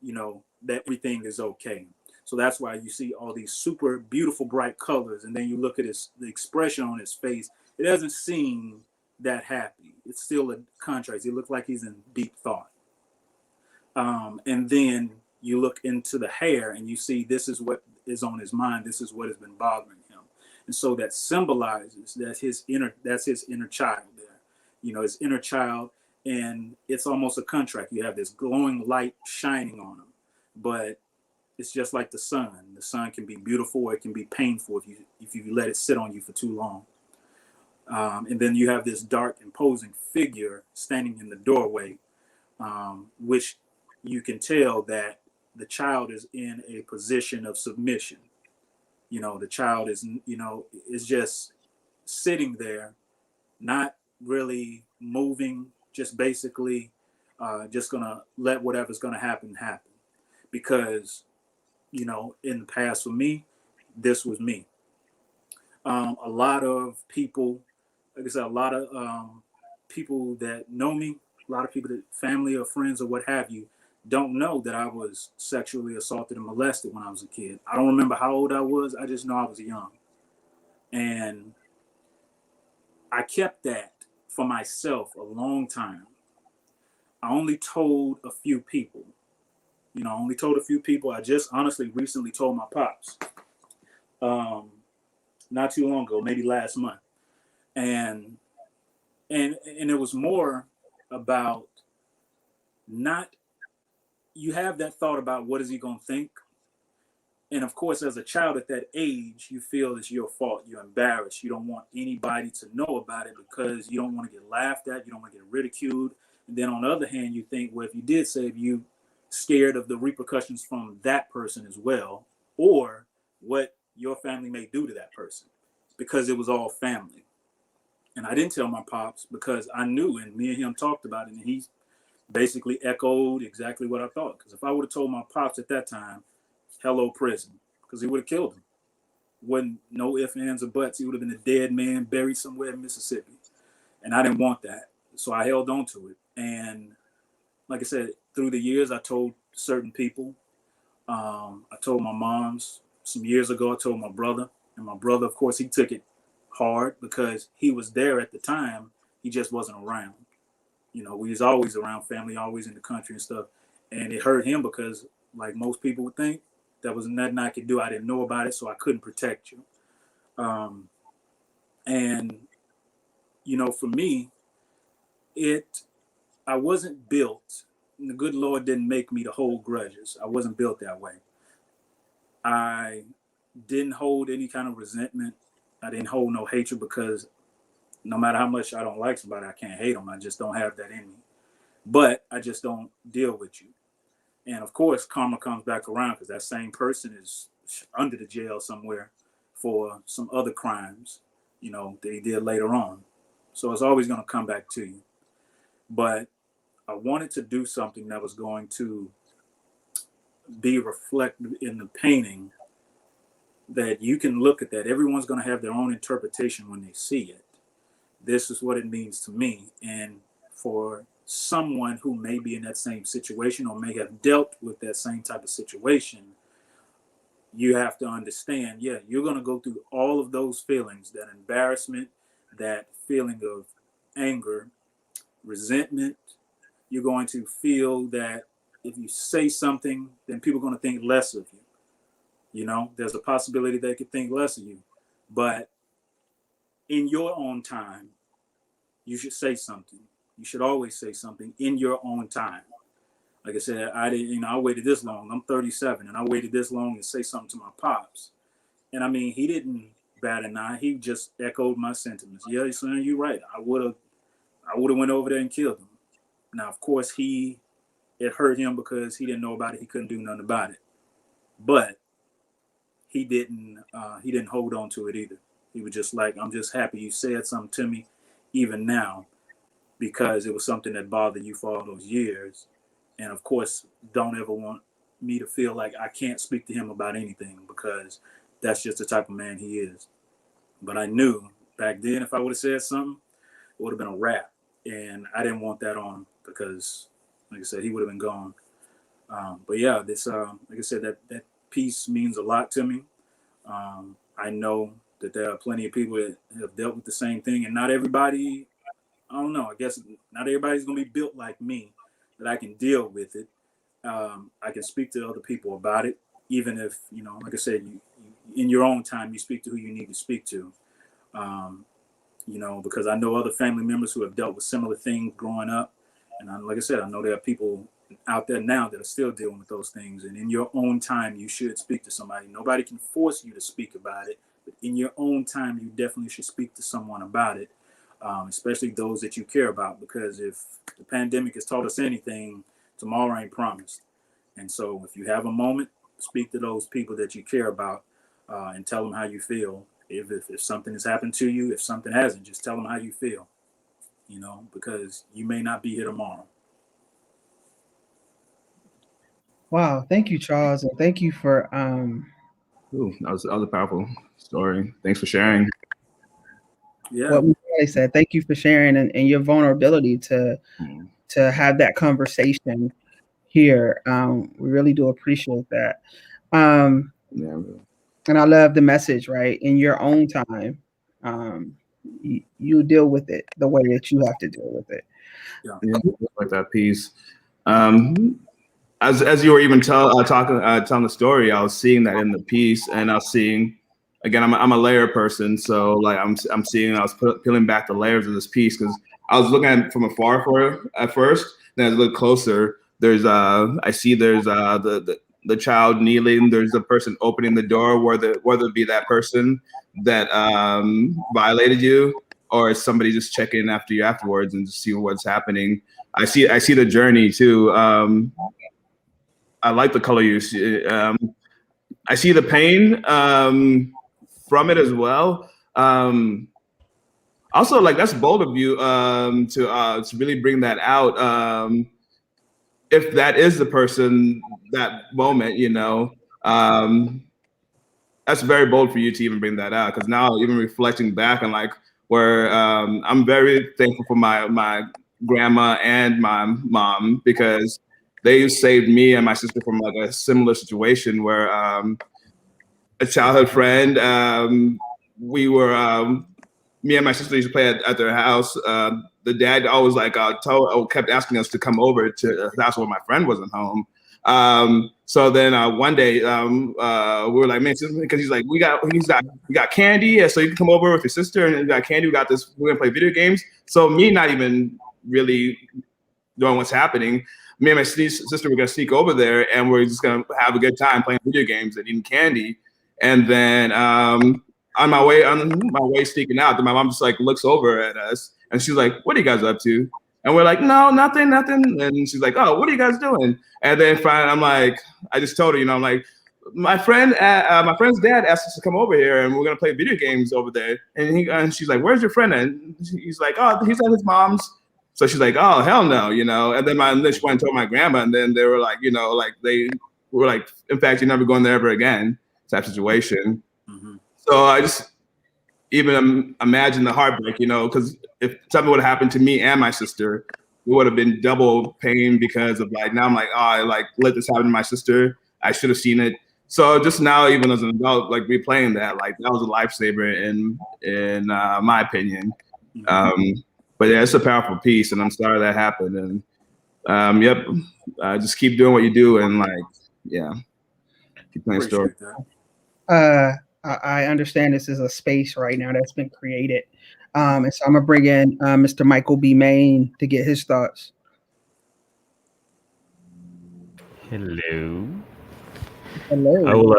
that everything is okay. So that's why you see all these super beautiful bright colors, and then you look at the expression on his face. It doesn't seem that happy. It's still a contrast. He looks like he's in deep thought. And then you look into the hair, and you see this is what is on his mind. This is what has been bothering him, and so that symbolizes that's his inner child there. His inner child, and it's almost a contract. You have this glowing light shining on him, but it's just like the sun. The sun can be beautiful, or it can be painful if you let it sit on you for too long. And then you have this dark, imposing figure standing in the doorway, which you can tell that the child is in a position of submission. The child is just sitting there, not really moving, just basically just gonna let whatever's gonna happen happen. Because in the past for me, this was me. A lot of people, like I said, a lot of people that know me, a lot of people that family or friends or what have you, don't know that I was sexually assaulted and molested when I was a kid. I don't remember how old I was. I just know I was young. And I kept that for myself a long time. I only told a few people. I just honestly recently told my pops. Not too long ago, maybe last month. And it was more about not, you have that thought about what is he going to think. And of course, as a child at that age, you feel it's your fault. You're embarrassed. You don't want anybody to know about it because you don't want to get laughed at. You don't want to get ridiculed. And then on the other hand, you think, well, if you did save, you scared of the repercussions from that person as well, or what your family may do to that person, because it was all family. And I didn't tell my pops because I knew, and me and him talked about it, and he basically echoed exactly what I thought. Because if I would have told my pops at that time, hello prison, because he would have killed him. Wasn't no ifs, ands, or buts. He would have been a dead man buried somewhere in Mississippi. And I didn't want that. So I held on to it. And like I said, through the years, I told certain people. I told my moms some years ago. I told my brother, and my brother, of course, he took it hard because he was there at the time. He just wasn't around. You know, we was always around family, always in the country and stuff. And it hurt him because, like most people would think, there was nothing I could do. I didn't know about it, so I couldn't protect you. And you know, for me, I wasn't built. The good Lord didn't make me to hold grudges. I wasn't built that way. I didn't hold any kind of resentment. I didn't hold no hatred because no matter how much I don't like somebody, I can't hate them. I just don't have that in me. But I just don't deal with you. And of course, karma comes back around because that same person is under the jail somewhere for some other crimes, you know, that he did later on. So it's always going to come back to you. But I wanted to do something that was going to be reflected in the painting, that you can look at that. Everyone's going to have their own interpretation when they see it. This is what it means to me. And for someone who may be in that same situation or may have dealt with that same type of situation, you have to understand, yeah, you're going to go through all of those feelings, that embarrassment, that feeling of anger, resentment. You're going to feel that if you say something, then people are going to think less of you. You know, there's a possibility they could think less of you. But in your own time, you should say something. You should always say something in your own time. Like I said, I waited this long. I'm 37, and I waited this long to say something to my pops. And I mean, he didn't bat an eye. He just echoed my sentiments. Yeah, son, you're right. I would have went over there and killed him. Now, of course, it hurt him because he didn't know about it. He couldn't do nothing about it. But he didn't hold on to it either. He was just like, I'm just happy you said something to me, even now, because it was something that bothered you for all those years. And of course, don't ever want me to feel like I can't speak to him about anything, because that's just the type of man he is. But I knew back then, if I would have said something, it would have been a wrap. And I didn't want that on, because, like I said, he would have been gone. But yeah, this, like I said, that piece means a lot to me. I know that there are plenty of people that have dealt with the same thing, and not everybody, I don't know, I guess not everybody's going to be built like me, that I can deal with it. I can speak to other people about it, even if, you know, like I said, you in your own time, you speak to who you need to speak to. You know, because I know other family members who have dealt with similar things growing up. And like I said, I know there are people out there now that are still dealing with those things. And in your own time, you should speak to somebody. Nobody can force you to speak about it. But in your own time, you definitely should speak to someone about it, especially those that you care about. Because if the pandemic has taught us anything, tomorrow ain't promised. And so if you have a moment, speak to those people that you care about, and tell them how you feel. If something has happened to you, if something hasn't, just tell them how you feel, you know, because you may not be here tomorrow. Wow, thank you, Charles, and thank you for Ooh, that was a powerful story. Thanks for sharing. Yeah. What Mujale said. Thank you for sharing and your vulnerability to have that conversation here. We really do appreciate that. Yeah. And I love the message, right? In your own time, you deal with it the way that you have to deal with it. Yeah. Like that piece. As you were even telling the story, I was seeing that in the piece, and I was seeing, again, I'm a layer person, so like I was peeling back the layers of this piece, because I was looking at it from afar at first, then as I look closer, there's I see there's the child kneeling, there's the person opening the door, whether it be that person that violated you, or is somebody just checking after you afterwards and just see what's happening. I see the journey too. I like the color you see. I see the pain from it as well. Also, like, that's bold of you to really bring that out. If that is the person, that moment, you know, that's very bold for you to even bring that out. Because now, even reflecting back on like where I'm very thankful for my grandma and my mom, because they saved me and my sister from like a similar situation where a childhood friend, we were me and my sister used to play at their house. The dad always like kept asking us to come over to the house when my friend wasn't home. So then one day we were like, man, because he's like, we got candy, so you can come over with your sister, and we got candy. We got this. We're gonna play video games. So me not even really knowing what's happening, me and my sister were gonna sneak over there, and we're just gonna have a good time playing video games and eating candy. And then on my way sneaking out, then my mom just like looks over at us, and she's like, "What are you guys up to?" And we're like, "No, nothing." And she's like, "Oh, what are you guys doing?" And then finally, I'm like, I just told her, I'm like, my friend's dad asked us to come over here, and we're gonna play video games over there. And she's like, "Where's your friend?" And he's like, "Oh, he's at his mom's." So she's like, "Oh, hell no," And then she went and told my grandma, and then they were like, like they were like, "In fact, you're never going there ever again," type situation. Mm-hmm. So I just even imagine the heartbreak, because if something would have happened to me and my sister, it would have been double pain because of like, now I'm like, oh, I like let this happen to my sister. I should have seen it. So just now, even as an adult, like replaying that, like that was a lifesaver in my opinion. But yeah, it's a powerful piece, and I'm sorry that happened. And yep, just keep doing what you do, and like, yeah, keep playing story. I understand this is a space right now that's been created. And so I'm going to bring in Mr. Michael B. Maine to get his thoughts. Hello. Hello.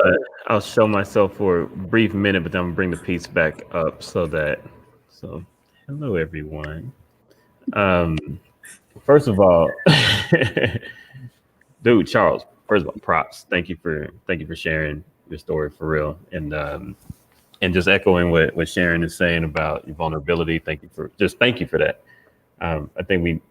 I'll show myself for a brief minute, but then I'm going to bring the piece back up so hello, everyone. First of all, dude, Charles, first of all, props. Thank you for sharing your story for real. And just echoing what Sharon is saying about your vulnerability. Thank you for that. I think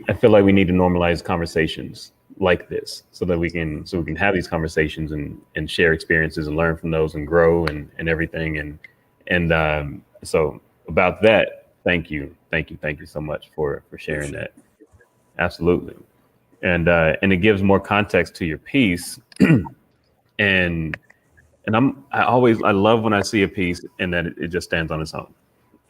I feel like we need to normalize conversations like this so that we can have these conversations and share experiences and learn from those and grow and everything. And so about that, thank you so much for sharing that. Absolutely. And it gives more context to your piece. and I love when I see a piece and that it just stands on its own.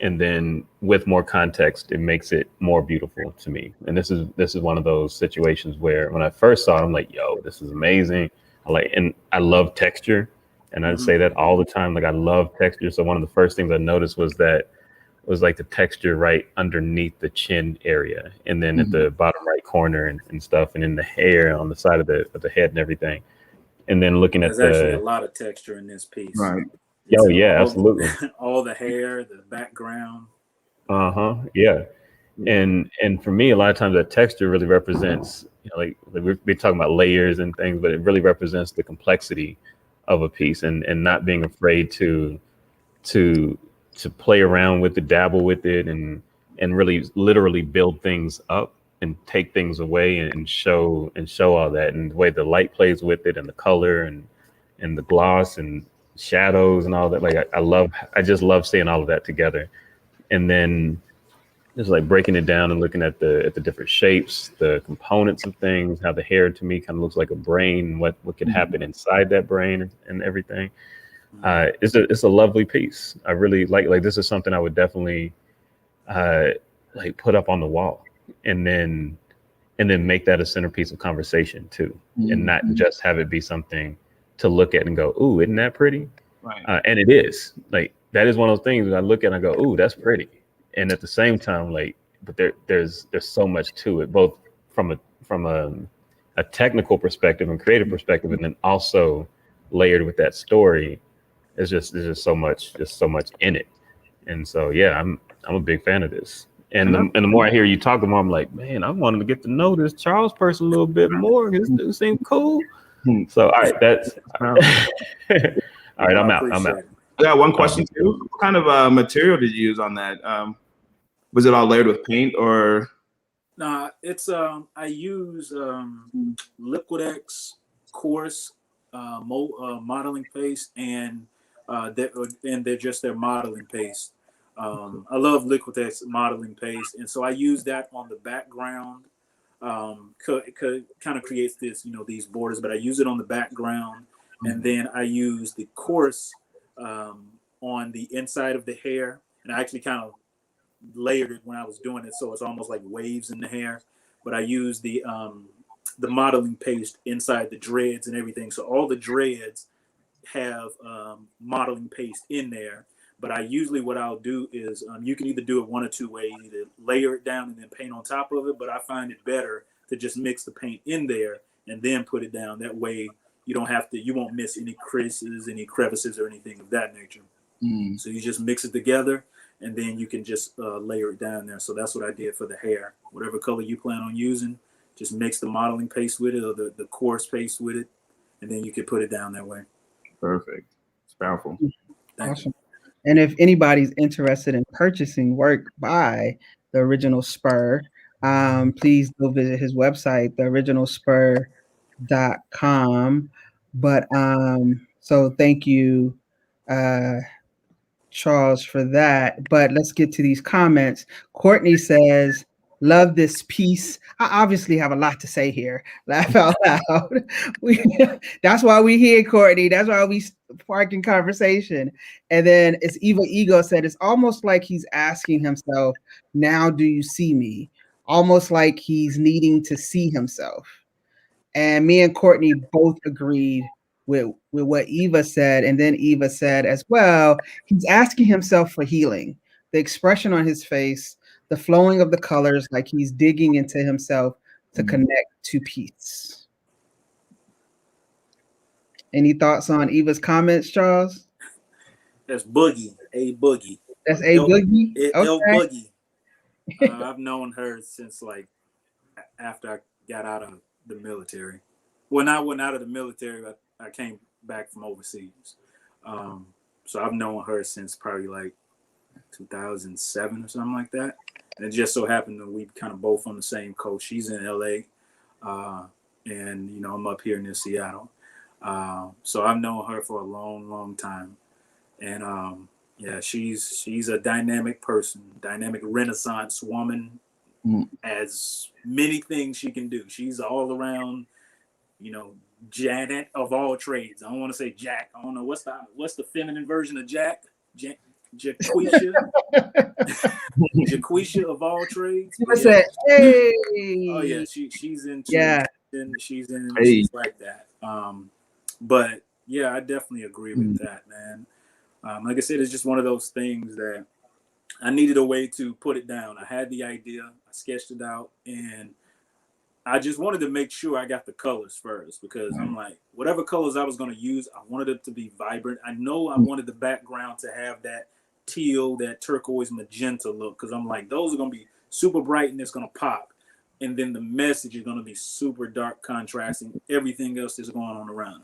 And then with more context, it makes it more beautiful to me. And this is one of those situations where when I first saw it, I'm like, yo, this is amazing. I love texture. And I say that all the time. Like I love texture. So one of the first things I noticed was like the texture right underneath the chin area, and then at the bottom right corner and stuff, and in the hair on the side of the head and everything. And then looking There's actually a lot of texture in this piece. Right. Oh yeah, absolutely. All the hair, the background. Yeah. And for me, a lot of times that texture really represents, like we're talking about layers and things, but it really represents the complexity of a piece and not being afraid to play around with it, dabble with it, and really literally build things up and take things away and show all that, and the way the light plays with it and the color and the gloss and shadows and all that. Like I just love seeing all of that together. And then just like breaking it down and looking at the different shapes, the components of things, how the hair to me kind of looks like a brain, what could happen inside that brain and everything. It's a lovely piece. I really like this is something I would definitely like put up on the wall and then make that a centerpiece of conversation too, and not just have it be something to look at and go, ooh, isn't that pretty? Right. And it is. Like that is one of those things that I look at and I go, ooh, that's pretty. And at the same time, like, but there's so much to it, both from a technical perspective and creative perspective, and then also layered with that story. There's just so much in it. And so yeah, I'm a big fan of this. And the more I hear you talk, the more I'm like, man, I wanted to get to know this Charles person a little bit more. This dude seemed cool. So all right, that's all right. I'm out. I got one question too. What kind of material did you use on that? Was it all layered with paint or? Nah, it's I use Liquid-X coarse modeling paste, and they're just their modeling paste. I love Liquitex modeling paste, and so I use that on the background. Kind of creates this, these borders, but I use it on the background, and then I use the coarse on the inside of the hair, and I actually kind of layered it when I was doing it, so it's almost like waves in the hair. But I use the modeling paste inside the dreads and everything, so all the dreads have modeling paste in there. But I usually, what I'll do is you can either do it one or two ways, either layer it down and then paint on top of it. But I find it better to just mix the paint in there and then put it down. That way you won't miss any creases, any crevices, or anything of that nature. So you just mix it together, and then you can just layer it down there. So that's what I did for the hair. Whatever color you plan on using, just mix the modeling paste with it, or the coarse paste with it, and then you can put it down that way. Perfect. It's powerful. Awesome. And if anybody's interested in purchasing work by the original Spur, please go visit his website, theoriginalspur.com. But so thank you, Charles, for that. But let's get to these comments. Courtney says, love this piece. I obviously have a lot to say here. Laugh out loud. That's why we here, Courtney. That's why we sparking conversation. And then it's Eva Ego said, it's almost like he's asking himself, now do you see me? Almost like he's needing to see himself. And me and Courtney both agreed with what Eva said. And then Eva said as well, he's asking himself for healing. The expression on his face, the flowing of the colors, like he's digging into himself to connect to peace. Any thoughts on Eva's comments, Charles? That's Boogie, A Boogie. That's A Boogie? L Boogie. I've known her since like after I got out of the military. When I went out of the military, I came back from overseas. So I've known her since probably like 2007 or something like that. And it just so happened that we kind of both on the same coast. She's in LA, and I'm up here near Seattle. So I've known her for a long, long time. And yeah, she's a dynamic person, dynamic Renaissance woman. As many things she can do. She's all around, Janet of all trades. I don't want to say Jack. I don't know what's the feminine version of Jack. Jaquisha. Jaquisha of all trades. Yeah. Hey. Oh yeah, she's into she's like that. But yeah, I definitely agree with that, man. Like I said, it's just one of those things that I needed a way to put it down. I had the idea, I sketched it out, and I just wanted to make sure I got the colors first, because I'm like, whatever colors I was going to use, I wanted it to be vibrant. I know I wanted the background to have that teal, that turquoise magenta look, because I'm like, those are going to be super bright and it's going to pop. And then the message is going to be super dark, contrasting everything else that's going on around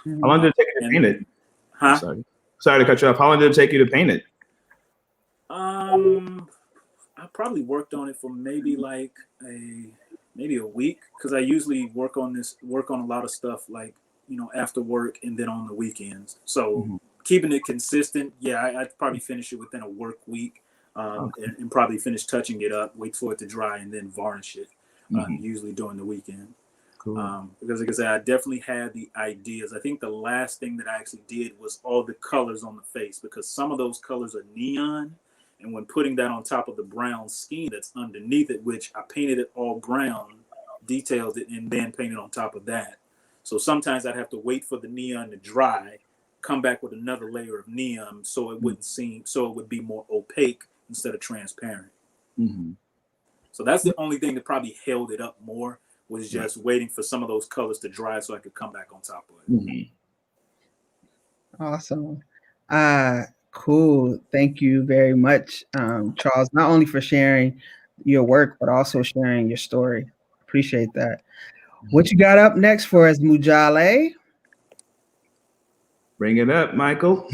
them. How long did it take you to paint it? Huh? Sorry to cut you off. How long did it take you to paint it? I probably worked on it for maybe a week, because I usually work on a lot of stuff like, after work and then on the weekends. So keeping it consistent, I'd probably finish it within a work week, and probably finish touching it up, wait for it to dry, and then varnish it, usually during the weekend. Cool. Because like I said, I definitely had the ideas. I think the last thing that I actually did was all the colors on the face, because some of those colors are neon. And when putting that on top of the brown scheme that's underneath it, which I painted it all brown, detailed it, and then painted on top of that. So sometimes I'd have to wait for the neon to dry, come back with another layer of neon, so it would be more opaque instead of transparent. So that's the only thing that probably held it up more, was just waiting for some of those colors to dry so I could come back on top of it. Awesome. Cool. Thank you very much, Charles, not only for sharing your work, but also sharing your story. Appreciate that. What you got up next for us, Mujale? Bring it up, Michael.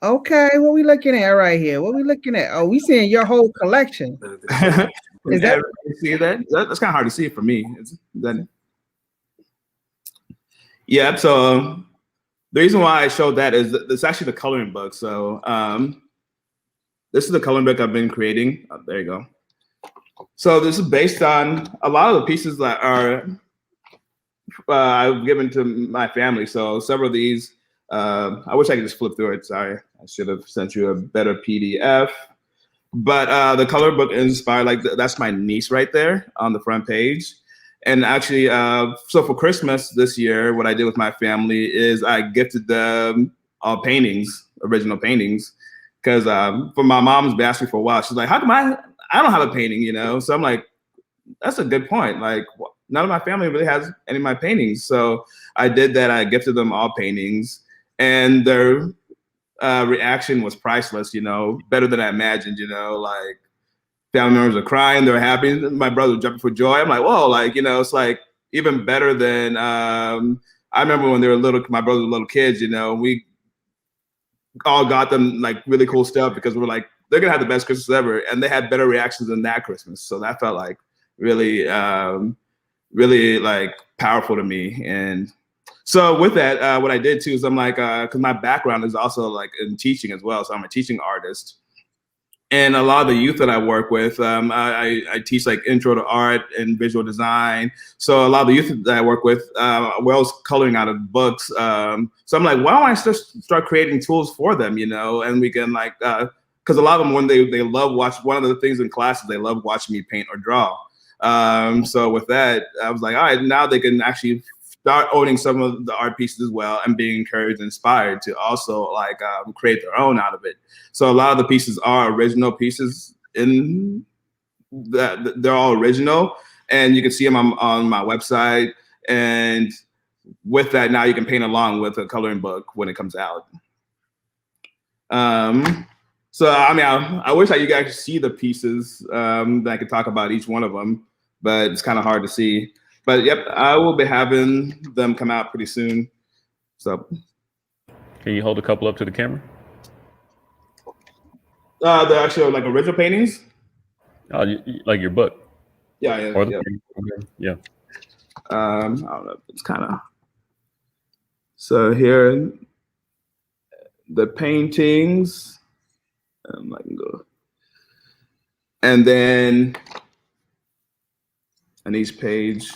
Okay, what we looking at right here? What we looking at? Oh, we seeing your whole collection. Is that see that? That's kind of hard to see for me. Yeah. So the reason why I showed that is that it's actually the coloring book. So this is the coloring book I've been creating. Oh, there you go. So this is based on a lot of the pieces that are I've given to my family. So several of these, I wish I could just flip through it. Sorry, I should have sent you a better PDF. But the color book inspired, like that's my niece right there on the front page. And actually, so for Christmas this year, what I did with my family is I gifted them paintings, original paintings, because for my mom's been asking for a while. She's like, how come I don't have a painting, you know? So I'm like, that's a good point. Like none of my family really has any of my paintings. So I did that. I gifted them all paintings, and their reaction was priceless, you know, better than I imagined, you know, like family members are crying, they're happy. My brother was jumping for joy. I'm like, whoa, like, you know, it's like even better than, I remember when they were little, my brother was little kids, you know, we all got them like really cool stuff because we're like, they're gonna have the best Christmas ever. And they had better reactions than that Christmas. So that felt like really, really like powerful to me. And so with that, what I did too is I'm like, because my background is also like in teaching as well. So I'm a teaching artist. And a lot of the youth that I work with, I teach like intro to art and visual design. So a lot of the youth that I work with, we're always coloring out of books. So I'm like, why don't I start creating tools for them, you know? And we can like, because a lot of them, when they love one of the things in classes, they love watching me paint or draw. So with that, I was like, all right, now they can actually start owning some of the art pieces as well and being encouraged and inspired to also like create their own out of it. So a lot of the pieces are original pieces in that they're all original, and you can see them on my website. And with that, now you can paint along with a coloring book when it comes out. So I mean, I wish that you guys could see the pieces that I could talk about each one of them, but it's kind of hard to see. But yep, I will be having them come out pretty soon. So, can you hold a couple up to the camera? They're actually like original paintings. Oh, like your book? Yeah, yeah, or yeah. I don't know. It's kind of so here the paintings. I can go, and then on each page.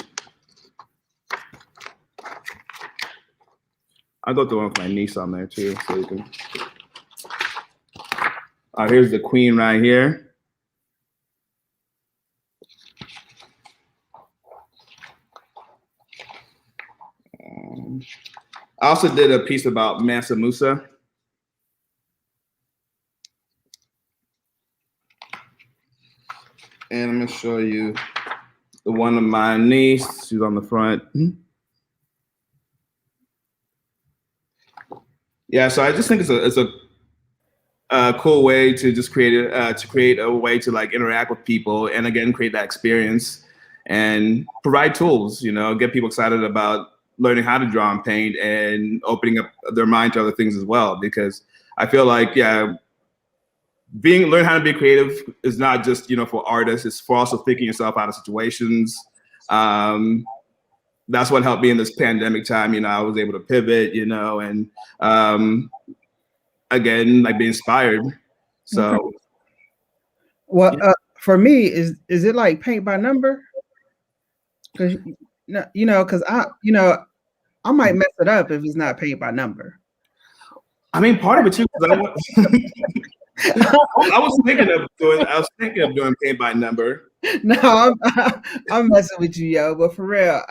I'll go through one with my niece on there too, so you can. Here's the queen right here. I also did a piece about Mansa Musa. And I'm gonna show you the one of my niece. She's on the front. Yeah, so I just think it's a cool way to just create a way to like interact with people, and again create that experience and provide tools. You know, get people excited about learning how to draw and paint and opening up their mind to other things as well. Because I feel like learn how to be creative is not just for artists. It's for also thinking yourself out of situations. That's what helped me in this pandemic time. I was able to pivot, and again, like be inspired. So, okay. Well, for me, is it like paint by number? Because because I might mess it up if it's not paint by number. I mean, part of it too. I was thinking of doing paint by number. No, I'm messing with you, yo. But for real,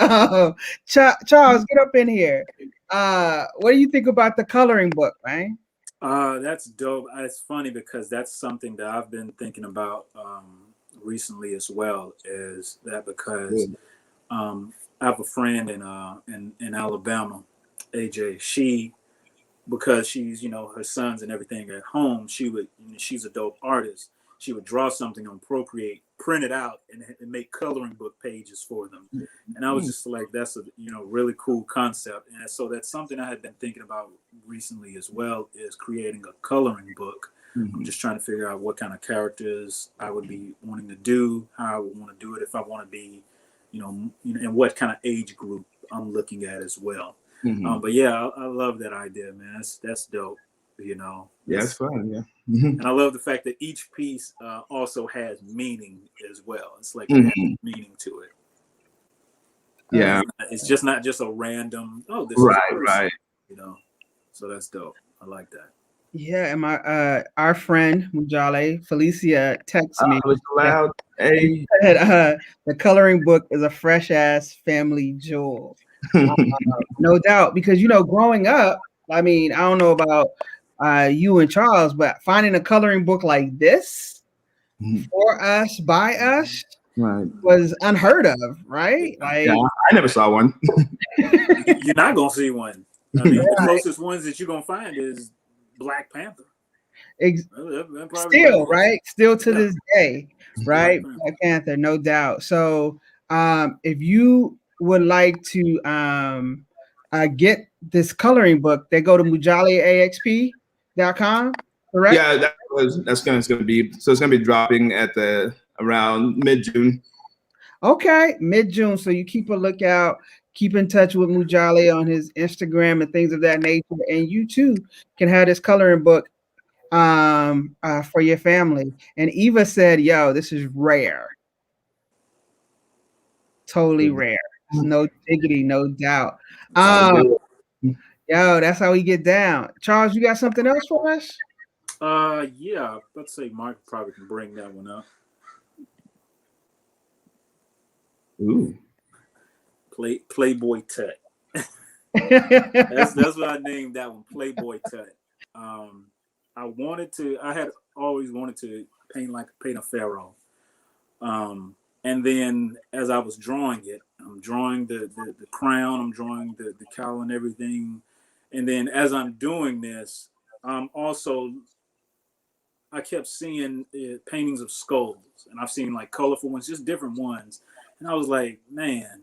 Charles, get up in here. What do you think about the coloring book, man? That's dope. It's funny because that's something that I've been thinking about recently as well. Is that because I have a friend in Alabama, AJ. Because she's her sons and everything at home, she's a dope artist. She would draw something on Procreate, print it out, and make coloring book pages for them. And I was just like, that's a really cool concept. And so that's something I had been thinking about recently as well, is creating a coloring book. I'm just trying to figure out what kind of characters I would be wanting to do, how I would want to do it, if I want to be, and what kind of age group I'm looking at as well. But yeah, I love that idea, man. That's dope. You know. Yeah, it's fun. Yeah. And I love the fact that each piece also has meaning as well. It's like it has meaning to it. Yeah. It's just not just a random, oh, this is Right, a person, right. you know. So that's dope. I like that. Yeah, and my our friend Mujale Felicia texted me. Was loud. Hey. Said, the coloring book is a fresh ass family jewel. No doubt, because you know, growing up, I mean, I don't know about you and Charles, but finding a coloring book like this for us by us Right. was unheard of, right? Like, Yeah, I never saw one. You're not gonna see one. I mean, the closest ones that you're gonna find is Black Panther. Still, right? Still to this day, right? Black Black Panther, no doubt. So, if you would like to get this coloring book, they go to mujaleaxp.com, correct? Yeah, that's gonna be, so it's gonna be dropping at around mid-June. Okay, mid-June. So you keep a lookout, keep in touch with Mujale on his Instagram and things of that nature, and you too can have this coloring book for your family. And Eva said, yo, this is rare. Totally rare. No diggity, no doubt. Yo, that's how we get down. Charles, you got something else for us? Yeah, let's say Mark probably can bring that one up. Ooh. Playboy Tut. That's what I named that one, Playboy Tut. I had always wanted to paint a pharaoh. And then as I was drawing it, I'm drawing the crown, I'm drawing the cowl and everything. And then as I'm doing this, I kept seeing paintings of skulls, and I've seen like colorful ones, just different ones. And I was like, man,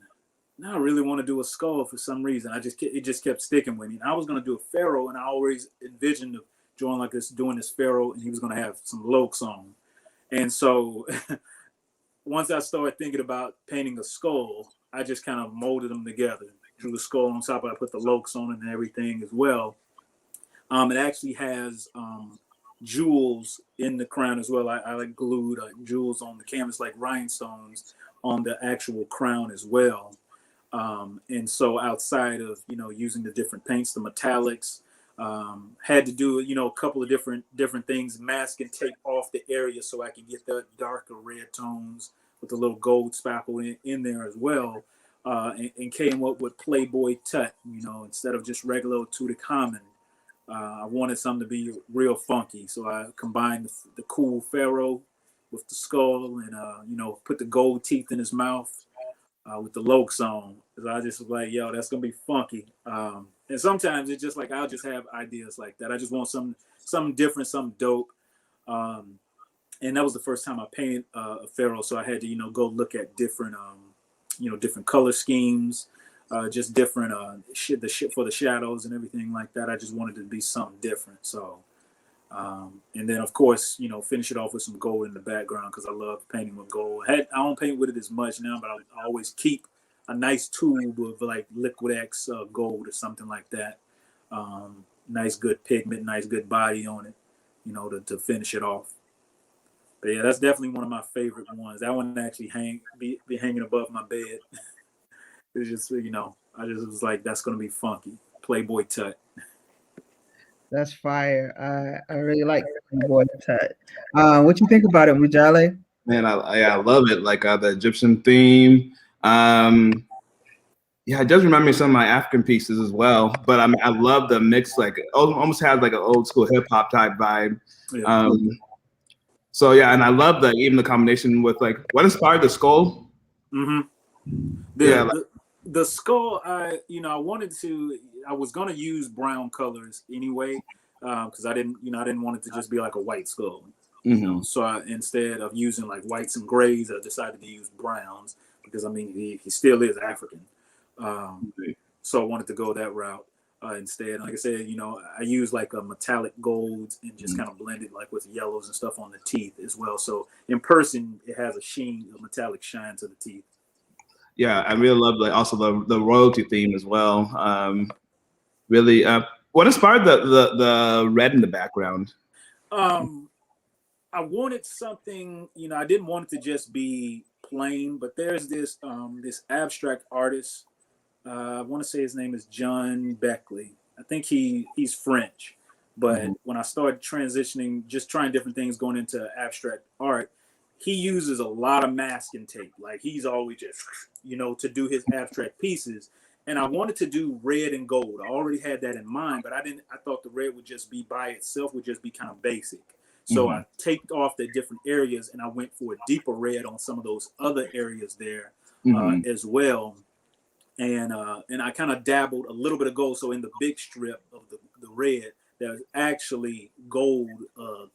now I really want to do a skull for some reason. It just kept sticking with me. And I was going to do a pharaoh, and I always envisioned drawing like this, doing this pharaoh, and he was going to have some lokes on. And so once I started thinking about painting a skull, I just kind of molded them together. Drew the skull on top, I put the lokes on it and everything as well. It actually has jewels in the crown as well. I like glued jewels on the canvas, like rhinestones on the actual crown as well. And so outside of, using the different paints, the metallics, had to do, a couple of different things, mask and tape off the area so I can get the darker red tones with a little gold spackle in there as well. And came up with Playboy Tut, instead of just regular Tutankhamun. I wanted something to be real funky. So I combined the cool pharaoh with the skull and, put the gold teeth in his mouth with the lokes on. So I just was like, yo, that's going to be funky. And sometimes it's just like, I'll just have ideas like that. I just want something different, something dope. And that was the first time I painted a pharaoh. So I had to, go look at different, different color schemes, just different shit for the shadows and everything like that. I just wanted to be something different. So, and then of course, finish it off with some gold in the background because I love painting with gold. I don't paint with it as much now, but I always keep a nice tube of like Liquid X gold or something like that. Nice good pigment, nice good body on it, to finish it off. But yeah, that's definitely one of my favorite ones. That one actually be hanging above my bed. It's just, I just was like, that's going to be funky. Playboy Tut. That's fire. I really like Playboy Tut. What you think about it, Mujale? Man, I love it. Like the Egyptian theme. Yeah, it does remind me of some of my African pieces as well. But I love the mix. Like, it almost has like an old school hip hop type vibe. Yeah. So yeah, and I love even the combination with like what inspired the skull. Mm-hmm. The skull. I was gonna use brown colors anyway, because I didn't want it to just be like a white skull. Mm-hmm. So instead of using like whites and grays, I decided to use browns because he still is African. So I wanted to go that route instead. Like I said, I use like a metallic golds and just kind of blend it like with yellows and stuff on the teeth as well. So in person, it has a metallic shine to the teeth. Yeah, I really love also the royalty theme as well. Really, What inspired the red in the background? I wanted something, you know, I didn't want it to just be plain, but there's this this abstract artist. I want to say his name is John Beckley. I think he's French, but when I started transitioning, just trying different things, going into abstract art, he uses a lot of masking tape. Like he's always just, you know, to do his abstract pieces. And I wanted to do red and gold. I already had that in mind, but I thought the red would just be by itself, would just be kind of basic. So I taped off the different areas and I went for a deeper red on some of those other areas there as well. And I kind of dabbled a little bit of gold. So in the big strip of the red, there's actually gold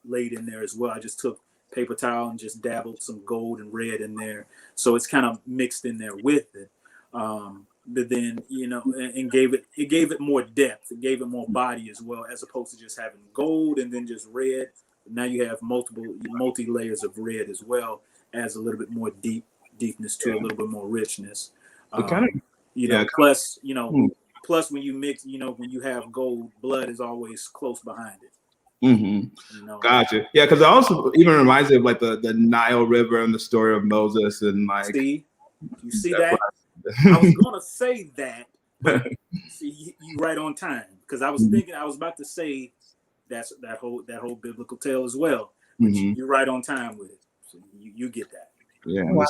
laid in there as well. I just took paper towel and just dabbled some gold and red in there. So it's kind of mixed in there with it. But then, you know, and gave it more depth. It gave it more body as well, as opposed to just having gold and then just red. Now you have multi layers of red as well, adds a little bit more deepness to a little bit more richness. You know, plus, you know, plus when you mix, you know, when you have gold, blood is always close behind it. You know? Gotcha. Yeah, because it also even reminds me of like the Nile River and the story of Moses and like. See, you see that? I was gonna say that, but see, you right on time, because I was thinking I was about to say that whole biblical tale as well. But you're right on time with it, so you get that. Yeah. Wow.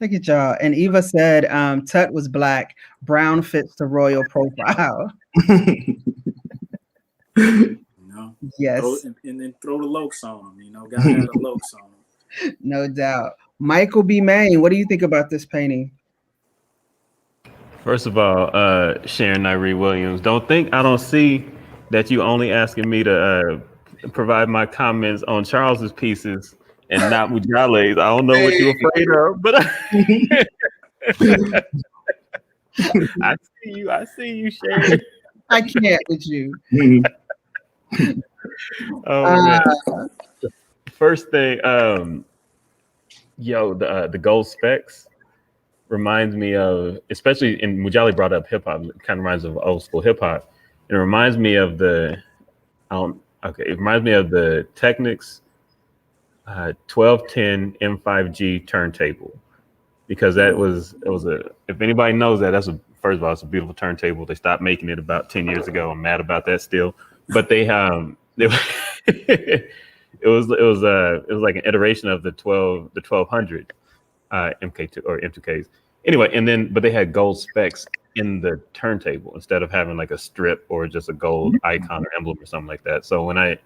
Look at y'all. And Eva said Tut was black, brown fits the royal profile. You know? Yes. And then throw the lokes on them, you know, gotta have the lokes on them. No doubt. Michael B. Maine, what do you think about this painting? First of all, Sharon Nyree Williams, I don't see that you only asking me to provide my comments on Charles's pieces and not Mujale's. I don't know what you're afraid of, but I see you, Sharon. I can't with you. Oh man. First thing, the gold specs reminds me of, especially in Mujali brought up hip hop, it kind of reminds of old school hip hop. It reminds me of it reminds me of the Technics 1210 M5g turntable, because if anybody knows that, first of all, it's a beautiful turntable. They stopped making it about 10 years ago. I'm mad about that still, but it was like an iteration of the 1200 MK2 or M2Ks. Anyway, but they had gold specs in the turntable instead of having like a strip or just a gold icon or emblem or something like that. So when I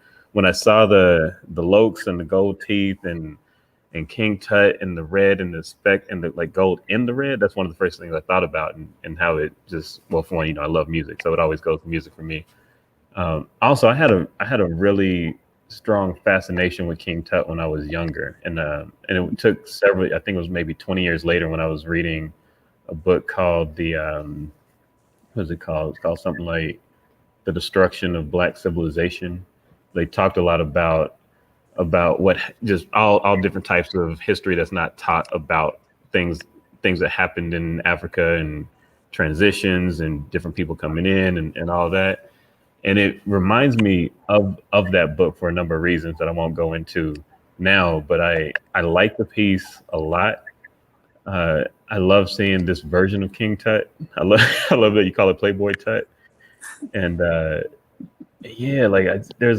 saw the lokes and the gold teeth and King Tut and the red and the spec and the like gold in the red, that's one of the first things I thought about, and how it just, well, for one, you know, I love music, so it always goes to music for me. Also, I had a really strong fascination with King Tut when I was younger, and it took several, I think it was maybe 20 years later, when I was reading a book called what's it called? It's called something like The Destruction of Black Civilization. They talked a lot about what, just all different types of history that's not taught about things that happened in Africa, and transitions and different people coming in and all that. And it reminds me of that book for a number of reasons that I won't go into now, but I like the piece a lot. I love seeing this version of King Tut. I love that you call it Playboy Tut. And there's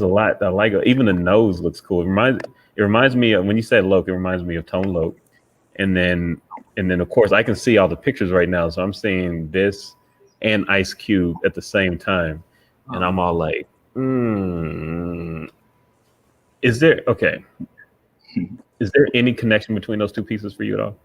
a lot that I like. Even the nose looks cool. It reminds me of, when you said Loke, it reminds me of Tone Loke. And then of course I can see all the pictures right now, so I'm seeing this and Ice Cube at the same time. And I'm all like, is there any connection between those two pieces for you at all?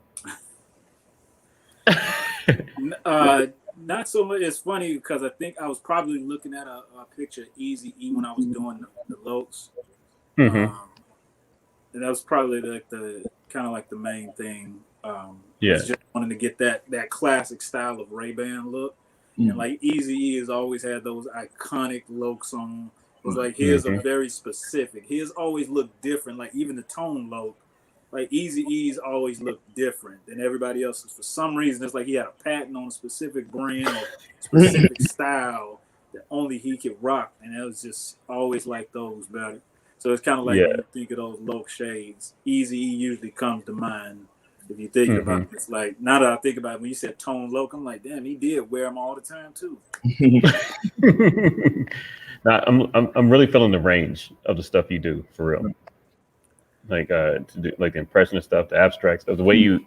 Not so much. It's funny because I think I was probably looking at a picture of Eazy-E when I was doing the lokes. And that was probably like the kind of like the main thing. Just wanting to get that classic style of Ray-Ban look. And like Eazy-E has always had those iconic lokes on. It's like his are very specific. His always look different. Like even the Tone Loke, like Eazy-E's always looked different than everybody else's. For some reason, it's like he had a patent on a specific brand or specific style that only he could rock, and it was just always like those better. So it's kind of like Yeah. when you think of those low shades, Easy E usually comes to mind if you're thinking about it. It's like, now that I think about it, when you said Tone Loc, I'm like, damn, he did wear them all the time too. Now, I'm really feeling the range of the stuff you do for real. Like to do like the impressionist stuff, the abstract stuff, the way you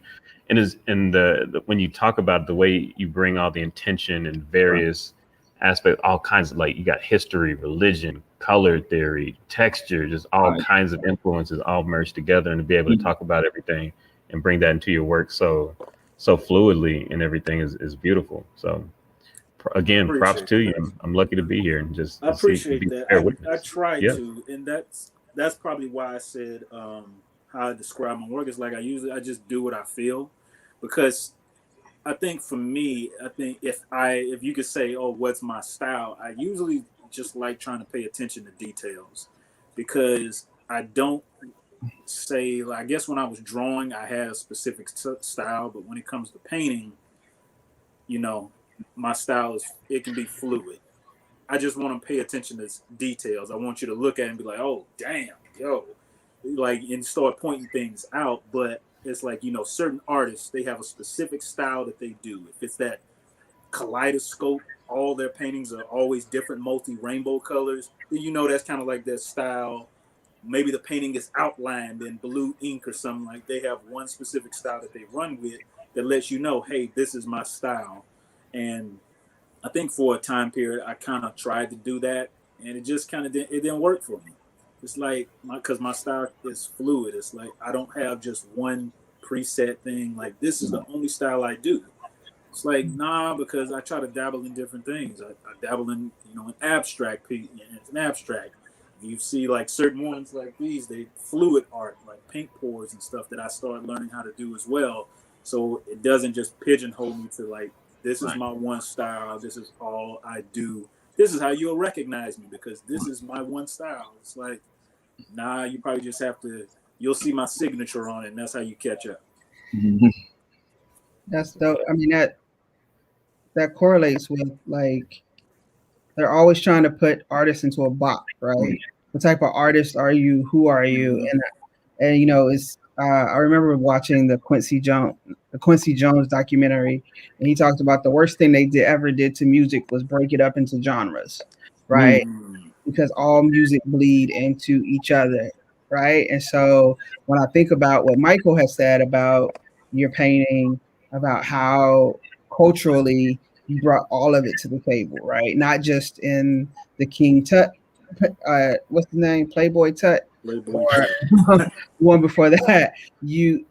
the when you talk about the way you bring all the intention and various aspects, all kinds of, like, you got history, religion, color theory, texture, just all kinds of influences all merged together, and to be able to talk about everything and bring that into your work so fluidly and everything is beautiful. So again, props to you. I'm lucky to be here and just I appreciate that. I try Yeah. to, and that's probably why I said how I describe my work. It's like I just do what I feel, because I think for me, if you could say, oh, what's my style, I usually just like trying to pay attention to details, because I don't say, like, I guess when I was drawing, I had a specific style, but when it comes to painting, you know, my style it can be fluid. I just want to pay attention to details. I want you to look at it and be like, oh, damn, yo, like, and start pointing things out. But it's like, you know, certain artists, they have a specific style that they do. If it's that kaleidoscope, all their paintings are always different multi-rainbow colors, then you know that's kind of like their style. Maybe the painting is outlined in blue ink or something. Like, they have one specific style that they run with that lets you know, hey, this is my style. And I think for a time period, I kind of tried to do that, and it just kind of didn't work for me. It's like, because my style is fluid. It's like I don't have just one preset thing. Like, this is the only style I do. It's like, nah, because I try to dabble in different things. I dabble in, you know, an abstract piece. It's an abstract. You see, like, certain ones like these, they fluid art, like paint pours and stuff, that I started learning how to do as well. So it doesn't just pigeonhole me to, like, this is my one style. This is all I do. This is how you'll recognize me, because this is my one style. It's like, nah, you probably just have to, you'll see my signature on it, and that's how you catch up. That's dope. I mean, that correlates with, like, they're always trying to put artists into a box, right? What type of artist are you? Who are you? And you know, it's I remember watching the Quincy Jones documentary, and he talked about the worst thing they ever did to music was break it up into genres, right? Because all music bleed into each other, right? And so when I think about what Michael has said about your painting, about how culturally you brought all of it to the table, right? Not just in the King Tut, what's the name? Playboy Tut. Or one before that, you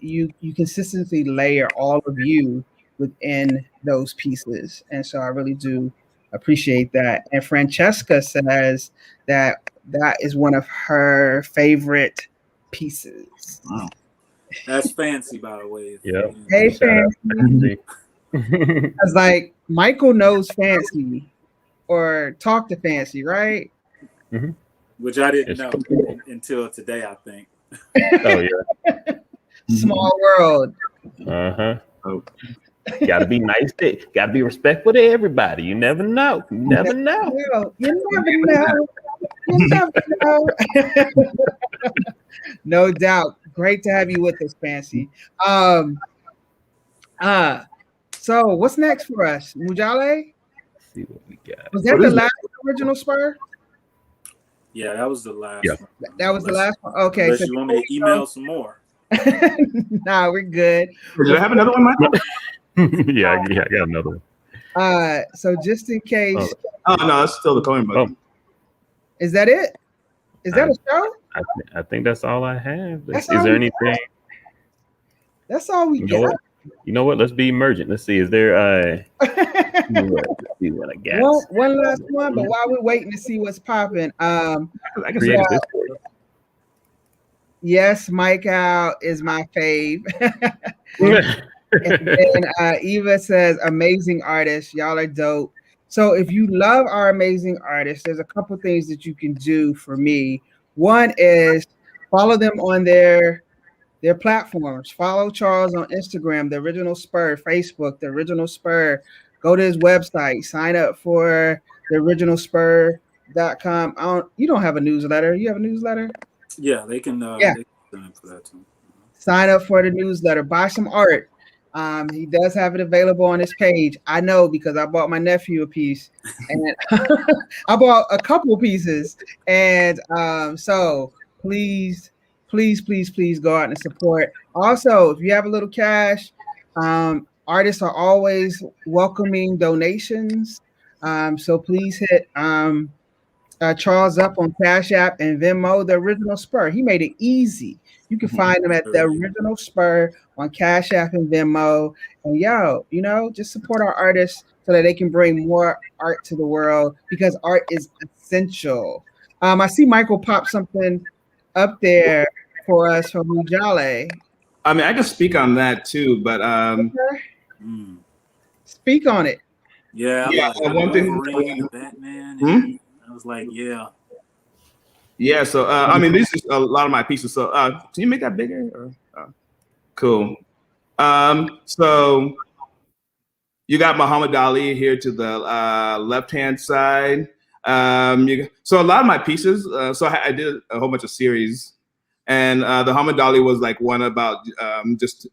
consistently layer all of you within those pieces, and so I really do appreciate that. And Francesca says that is one of her favorite pieces. Wow, that's fancy, by the way. Yeah. Hey, fancy. I was like, Michael knows fancy, or talk to fancy, right? Mm-hmm. Which I didn't know until today, I think. Oh, yeah. Small world. Oh. Gotta be nice. Gotta be respectful to everybody. You never know. You never know. You never know. No doubt. Great to have you with us, Fancy. So what's next for us? Mujale? Let's see what we got. Was that the last original Spur? Yeah, that was the last one. That was the last one. Okay. Unless you want me to email some more. Nah, we're good. Did I have another one, Michael? yeah, I got another one. So just in case. Oh no, that's still the coin button. Is that it? Is that a show? I think that's all I have. Is there anything? That's all we get. You know what? Let's be emergent. Let's see. Is there let's see what I got. One last one, but while we're waiting to see what's popping, I can say this. Yes, Mike Out is my fave. And Eva says, amazing artists. Y'all are dope. So if you love our amazing artists, there's a couple things that you can do for me. One is follow them on their platforms. Follow Charles on Instagram, The Original Spur, Facebook, The Original Spur. Go to his website, sign up for theoriginalspur.com. You don't have a newsletter. You have a newsletter? Yeah, they can Yeah. they can sign up for that too. Sign up for the newsletter. Buy some art. He does have it available on his page. I know because I bought my nephew a piece, and I bought a couple pieces. And so please go out and support. Also, if you have a little cash, artists are always welcoming donations. So please hit Charles up on Cash App and Venmo, the original Spur. He made it easy. You can find them at the original Spur on Cash App and Venmo. And just support our artists so that they can bring more art to the world because art is essential. I see Michael pop something up there for us from Mujale. I mean, I can speak on that too, but speak on it. Yeah, one thing. Batman. And I was like, yeah. Yeah, so I mean, these are a lot of my pieces. So can you make that bigger? Cool. So you got Muhammad Ali here to the left-hand side. So a lot of my pieces. So I did a whole bunch of series, and the Muhammad Ali was like one about just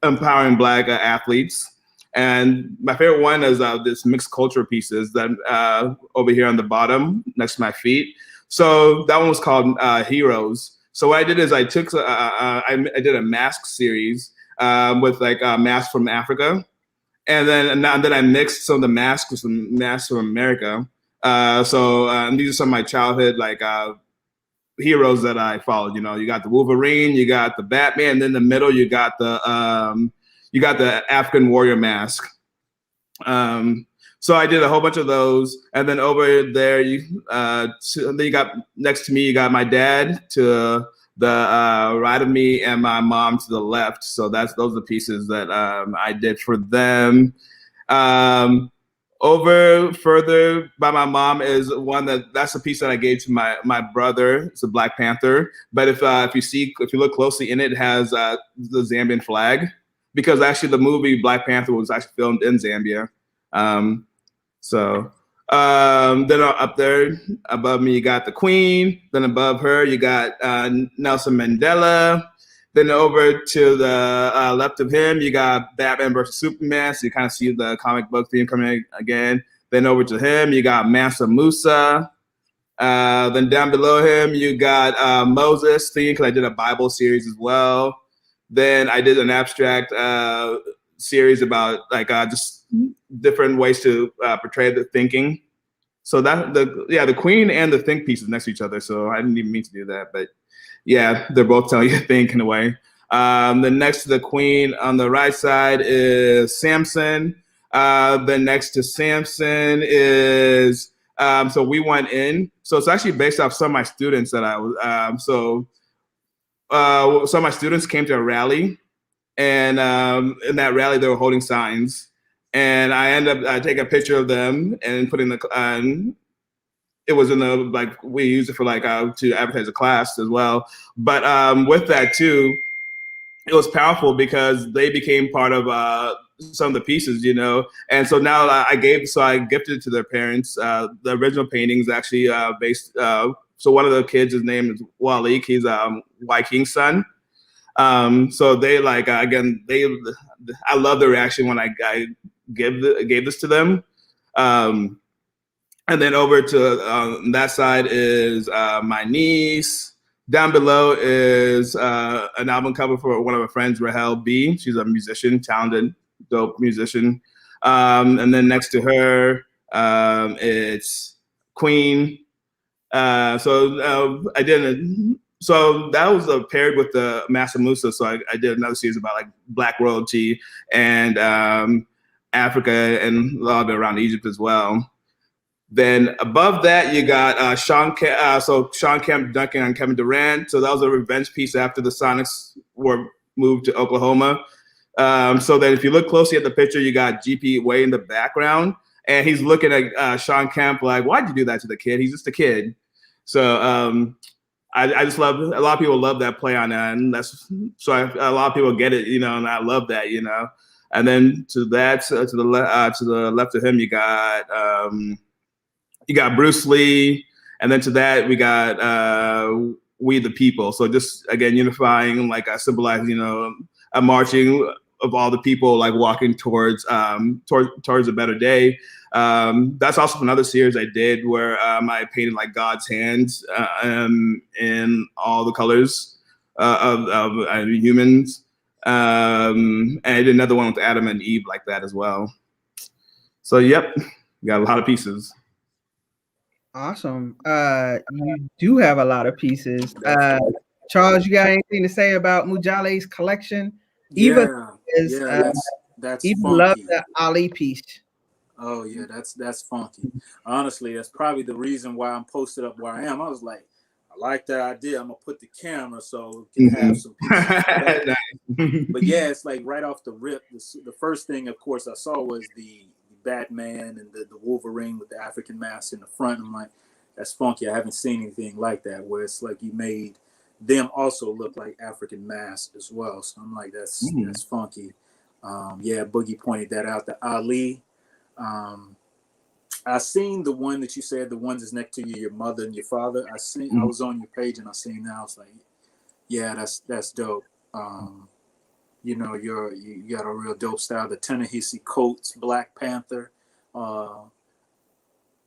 empowering Black athletes. And my favorite one is this mixed culture pieces that over here on the bottom next to my feet. So that one was called Heroes. So what I did is I took I did a mask series with like masks from Africa, and then I mixed some of the masks with some masks from America. So these are some of my childhood like heroes that I followed. You got the Wolverine, you got the Batman, and then in the middle you got the African warrior mask. So I did a whole bunch of those, and then over there, then you got next to me, you got my dad to the right of me, and my mom to the left. So those are the pieces that I did for them. Over further by my mom is one that's a piece that I gave to my brother. It's a Black Panther, but if you look closely in it, it has the Zambian flag because actually the movie Black Panther was actually filmed in Zambia. Then up there above me, you got the Queen. Then above her, you got Nelson Mandela. Then over to the left of him, you got Batman versus Superman. So you kind of see the comic book theme coming again. Then over to him, you got Mansa Musa. Then down below him, you got Moses theme because I did a Bible series as well. Then I did an abstract series about like just different ways to portray the thinking. So the Queen and the think pieces next to each other. So I didn't even mean to do that, but yeah, they're both telling you to think in a way. Then next to the Queen on the right side is Samson. Then next to Samson is so we went in. So it's actually based off some of my students that I was. Some of my students came to a rally, and in that rally they were holding signs. And I ended up taking a picture of them and putting it was in the, like, we used it for like to advertise a class as well. But with that too, it was powerful because they became part of some of the pieces, And so now I gifted it to their parents. The original painting is actually based. So one of the kids, his name is Walik. He's White King's son. So they I love the reaction when I gave this to them. And then over to that side is my niece. Down below is an album cover for one of my friends, Rahel B. She's a musician, talented, dope musician. And then next to her, it's Queen. So that was paired with the Mansa Musa. So I did another series about like Black royalty and Africa and a lot of it around Egypt as well. Then above that, you got Sean Kemp dunking on Kevin Durant. So that was a revenge piece after the Sonics were moved to Oklahoma. So then if you look closely at the picture, you got GP way in the background. And he's looking at Sean Kemp like, why'd you do that to the kid? He's just a kid. So I just love, a lot of people love that play on that. And a lot of people get it, and I love that, And then to the left of him, you got you got Bruce Lee, and then to that we got We the People. So just again unifying, like symbolizing, a marching of all the people like walking towards a better day. That's also another series I did where I painted like God's hands in all the colors of humans. And I did another one with Adam and Eve like that as well. So yep, we got a lot of pieces. Awesome. You do have a lot of pieces. Charles, you got anything to say about Mujale's collection? Eva that's Eva funky. loved the Ali piece. Oh yeah, that's funky. Honestly, that's probably the reason why I'm posted up where I am. I was like, I like that idea. I'm gonna put the camera so we can have some pieces. But yeah, it's like right off the rip. The first thing, of course, I saw was the Batman and the Wolverine with the African mask in the front. I'm like, that's funky. I haven't seen anything like that where it's like you made them also look like African masks as well. So I'm like, that's funky. Yeah, Boogie pointed that out. The Ali. I seen the one that you said, the ones that's next to you, your mother and your father. I was on your page and I seen that. I was like, yeah, that's dope. You got a real dope style. The Ta-Nehisi Coates, Black Panther. I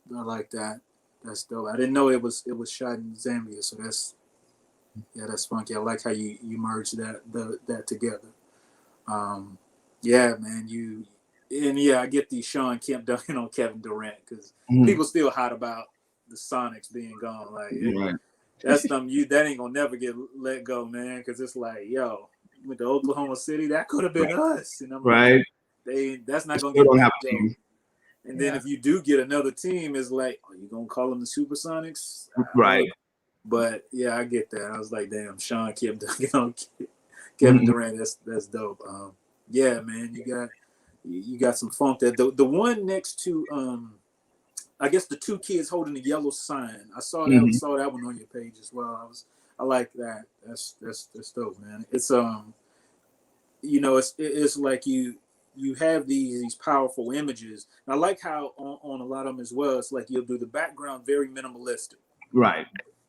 like that. That's dope. I didn't know it was shot in Zambia, so that's funky. I like how you merged that together. Yeah, man, I get the Sean Kemp dunking on Kevin Durant because people still hot about the Sonics being gone. Like that's something that ain't gonna never get let go, man. Because it's like, yo, with the Oklahoma City, that could have been us, and I'm like, that's not gonna get let go. And then if you do get another team, it's like, are you gonna call them the Supersonics? Right. But yeah, I get that. I was like, damn, Sean Kemp dunking on Kevin Durant. That's dope. Yeah, man, you got some funk there. The one next to I guess the two kids holding the yellow sign. I saw that saw that one on your page as well. I like that. That's dope, man. It's it's like you have these powerful images. And I like how on a lot of them as well, it's like you'll do the background very minimalistic. Right.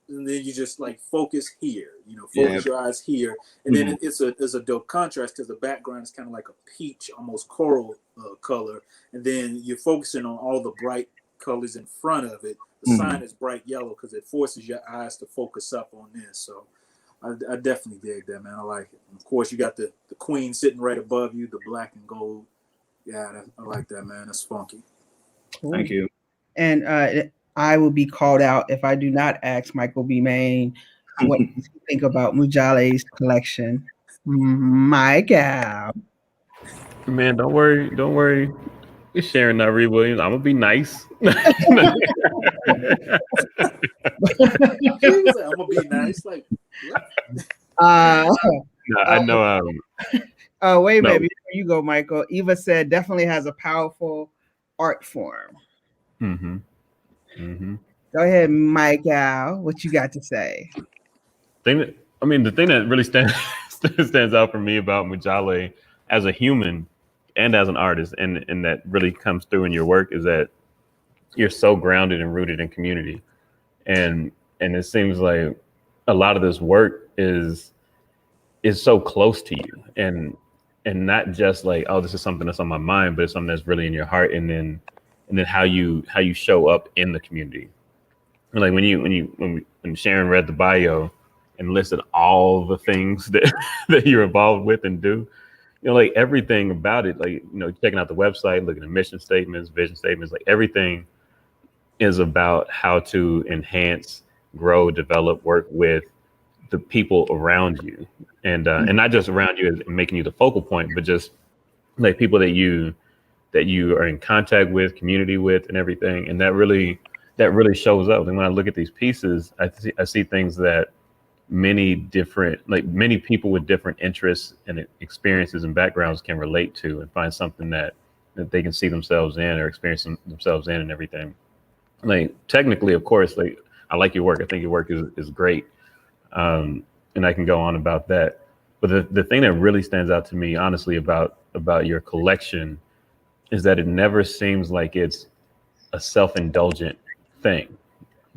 And then you just like focus here, focus your eyes here. And then it's a dope contrast because the background is kind of like a peach, almost coral color. And then you're focusing on all the bright colors in front of it. The sign is bright yellow because it forces your eyes to focus up on this. So I definitely dig that, man. I like it. And of course, you got the queen sitting right above you, the black and gold. Yeah, I like that, man. That's funky. Cool. Thank you. And I will be called out if I do not ask Michael B. Maine what you think about Mujale's collection. My gal. Man, don't worry. It's Sharon, Nyree Williams. I'm gonna be nice. I'm gonna be nice. Like, no, I know. Wait a minute before you go, Michael. Eva said definitely has a powerful art form. Go ahead, my gal. What you got to say? The thing that really stands out for me about Mujale as a human and as an artist, and that really comes through in your work, is that you're so grounded and rooted in community, and it seems like a lot of this work is so close to you, and not just like, oh, this is something that's on my mind, but it's something that's really in your heart, and then how you show up in the community. Like when Sharon read the bio and listed all the things that you're involved with and do, like everything about it, like, checking out the website, looking at mission statements, vision statements, like everything is about how to enhance, grow, develop, work with the people around you, and not just around you as making you the focal point, but just like people that you are in contact with, community with, and everything. And that really shows up. And when I look at these pieces, I see things that many people with different interests and experiences and backgrounds can relate to, and find something that they can see themselves in or experience themselves in, and everything. Like, technically, of course, like, I like your work. I think your work is great. And I can go on about that. But the thing that really stands out to me, honestly, about your collection is that it never seems like it's a self-indulgent thing.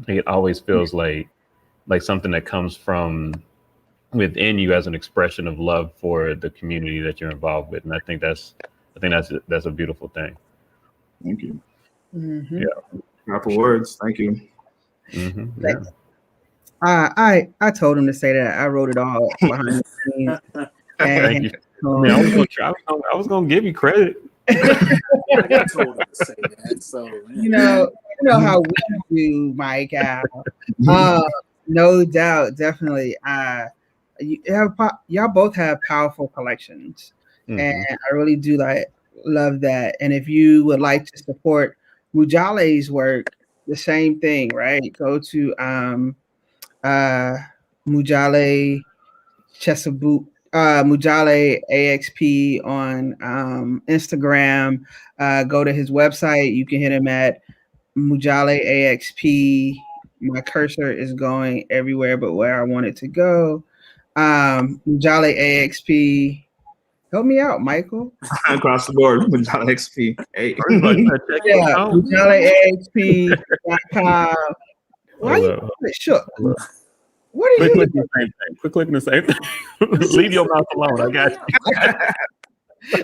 Like, it always feels like something that comes from within you as an expression of love for the community that you're involved with. And I think that's a beautiful thing. Thank you. Mm-hmm. Yeah. Powerful words. Thank you. Mm-hmm. Yeah. I told him to say that. I wrote it all behind the scenes. Thank you. I mean, I was gonna try. I was gonna give you credit. I told him to say that. So you know how we do, Mike. No doubt, definitely. Y'all both have powerful collections, and I really do love that. And if you would like to support Mujale's work, the same thing, right? Go to Mujale Chisebuka, Mujale AXP on Instagram. Go to his website. You can hit him at Mujale AXP. My cursor is going everywhere but where I want it to go. Mujale AXP. Help me out, Michael. Across the board, Mujale XP. Hey. Yeah, MujaleAXP.com. Why you shook? What are you doing? Quit clicking the same thing. Leave your mouth alone. I got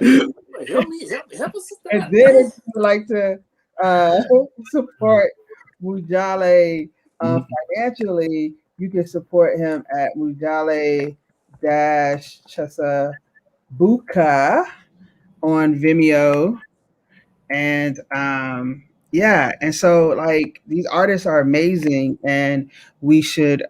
you. Help us. And then if you would like to support Mujale financially, you can support him at Mujale-Chisebuka on Vimeo. And and so like these artists are amazing, and we should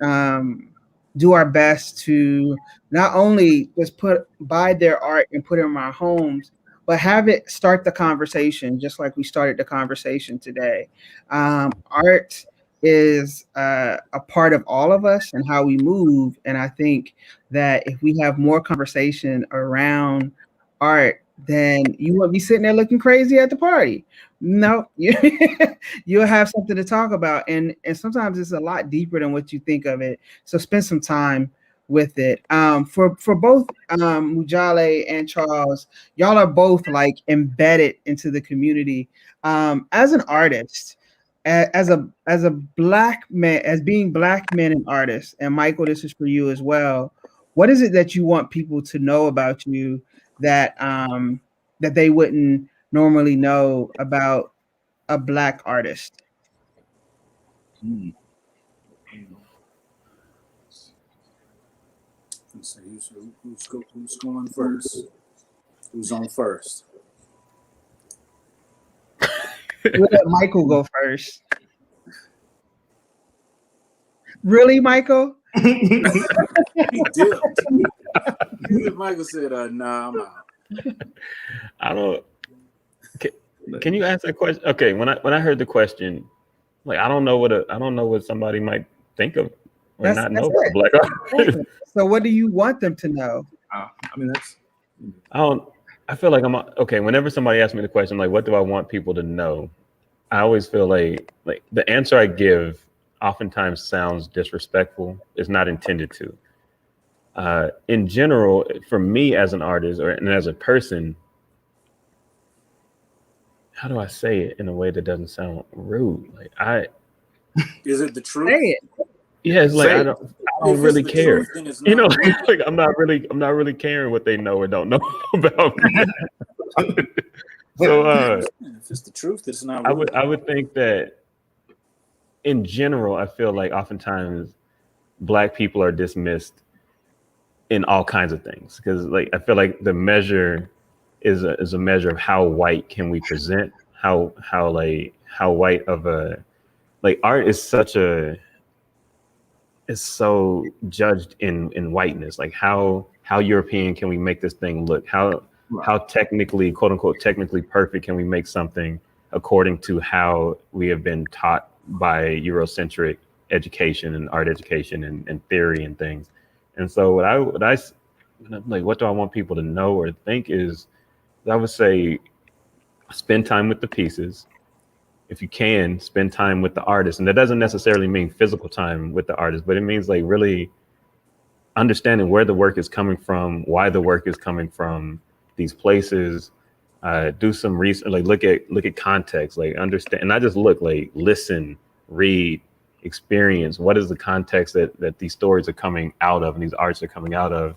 do our best to not only just buy their art and put it in our homes, but have it start the conversation, just like we started the conversation today. Art is a part of all of us and how we move. And I think that if we have more conversation around art, then you won't be sitting there looking crazy at the party. No, you'll have something to talk about. And sometimes it's a lot deeper than what you think of it. So spend some time with it. For both Mujale and Charles, y'all are both like embedded into the community. As an artist, as a black man, as being black men and artists, and Michael, this is for you as well. What is it that you want people to know about you that that they wouldn't normally know about a black artist? Let's see who's going first. Who's on first? We'll let Michael go first. Really, Michael? He dipped. Michael said, "Nah, I'm out." I don't. Can you ask that question? Okay, when I heard the question, like I don't know what somebody might think of or not know about black art. So what do you want them to know? I mean, I feel like I'm okay. Whenever somebody asks me the question, like, what do I want people to know? I always feel like the answer I give oftentimes sounds disrespectful. It's not intended to. In general, for me as an artist and as a person, how do I say it in a way that doesn't sound rude? Like is it the truth? Say it. Yeah, it's like I don't really care. Truth, you know, like I'm not really caring what they know or don't know about me. So if it's the truth, it's not. I would think that in general, I feel like oftentimes black people are dismissed in all kinds of things, because like I feel like the measure is a measure of how white can we present, how white of a, like art is so judged in whiteness, like how European can we make this thing look, how technically, quote unquote, technically perfect can we make something according to how we have been taught by Eurocentric education and art education and theory and things. And so what I what do I want people to know or think is, I would say spend time with the pieces. If you can, spend time with the artist. And that doesn't necessarily mean physical time with the artist, but it means like really understanding where the work is coming from, why the work is coming from these places. Do some research, like look at context, like understand, and not just look, like listen read, experience. What is the context that these stories are coming out of and these arts are coming out of,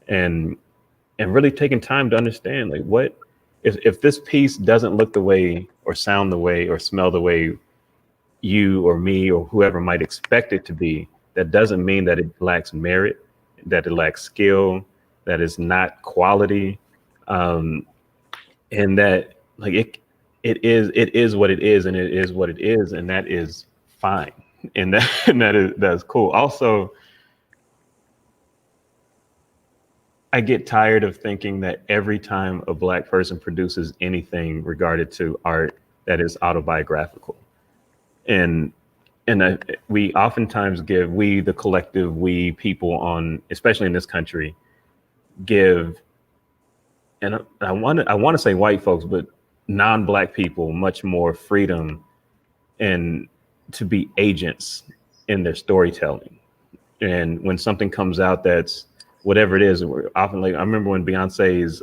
and really taking time to understand, like, what if this piece doesn't look the way or sound the way or smell the way you or me or whoever might expect it to be, that doesn't mean that it lacks merit, that it lacks skill, that it's not quality, and that, like, it is what it is, and it is what it is, and that is fine, and that's cool. Also, I get tired of thinking that every time a Black person produces anything regarded to art that is autobiographical, and we oftentimes give, we the collective, we people on, especially in this country, give, and I want to say white folks, but non-Black people much more freedom and to be agents in their storytelling. And when something comes out that's whatever it is, we're often, like, I remember when Beyonce's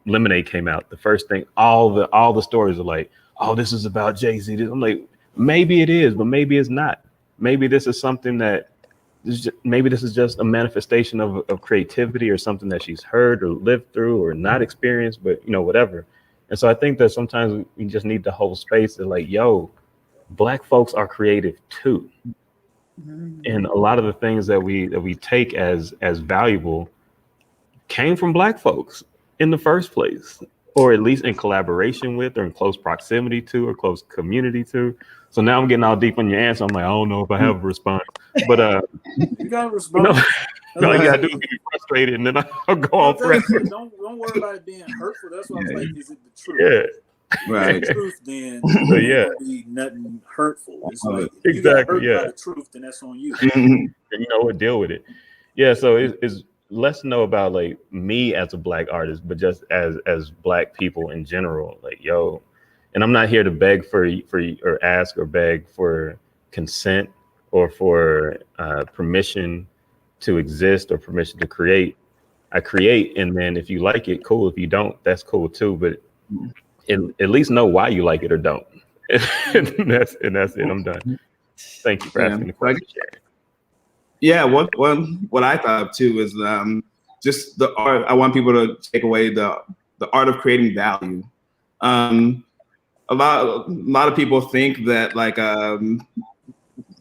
Lemonade came out, the first thing, all the stories are like, oh, this is about Jay-Z. I'm like, maybe it is, but maybe it's not. Maybe this is something that maybe this is just a manifestation of creativity or something that she's heard or lived through or not experienced, but whatever. And so I think that sometimes we just need to hold space to, like, yo, Black folks are creative too. And a lot of the things that we take as valuable came from Black folks in the first place, or at least in collaboration with, or in close proximity to, or close community to. So now I'm getting all deep on your answer. I'm like, I don't know if I have a response, but you gotta respond. All you gotta do is get me frustrated, and then I'll go on forever. Don't worry about it being hurtful. That's why I was like, is it the truth? Yeah. Right. The truth, then So, yeah, be nothing hurtful. It's like, if exactly. you got hurt by the truth, then that's on you. And what, deal with it. Yeah. So it's less to know about, like, me as a Black artist, but just as Black people in general. Like, yo, and I'm not here to beg for or ask or beg for consent or for permission to exist or permission to create. I create, and then if you like it, cool. If you don't, that's cool too. But at least know why you like it or don't. and that's it. I'm done. Thank you for asking the question. Yeah, what I thought of too is just the art. I want people to take away the art of creating value. A lot of people think that, like,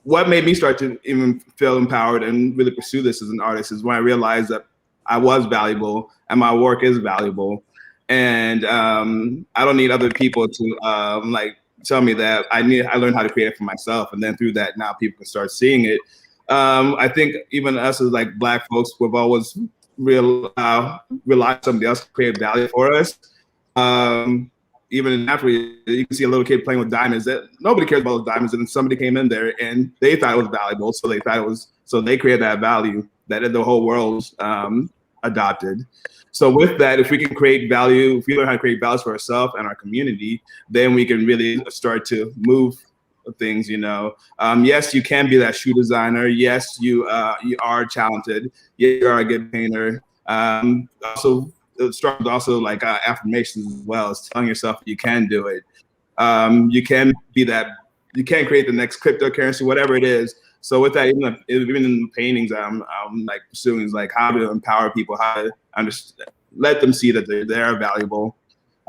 what made me start to even feel empowered and really pursue this as an artist is when I realized that I was valuable and my work is valuable. And I don't need other people to like tell me that. I learned how to create it for myself, and then through that, now people can start seeing it. I think even us as, like, Black folks, we've always relied on somebody else to create value for us. Even in Africa, you can see a little kid playing with diamonds that nobody cares about those diamonds, and then somebody came in there and they thought it was valuable, so they created that value that the whole world adopted. So with that, if we can create value, if we learn how to create values for ourselves and our community, then we can really start to move things. Yes, you can be that shoe designer. Yes, you are talented. Yes, you are a good painter. Also, like affirmations as well, as telling yourself you can do it. You can be that. You can create the next cryptocurrency, whatever it is. So with that, even in the paintings, I'm like pursuing is like how to empower people, how to understand, let them see that they're valuable.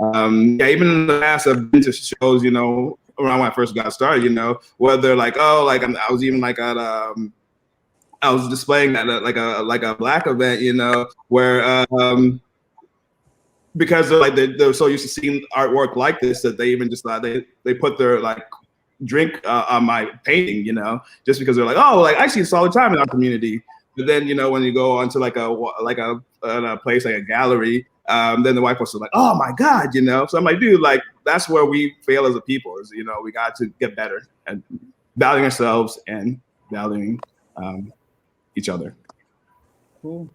Even in the past, I've been to shows, around when I first got started, whether like, oh, like I was even like at I was displaying at like a Black event, where because they're so used to seeing artwork like this that they even just they put their like drink on my painting, just because they're like, oh, like I see this all the time in our community. But then, when you go onto like a place like a gallery, then the white folks are like, oh my God, So I'm like, dude, like that's where we fail as a people is, we got to get better and valuing ourselves and valuing each other. Cool.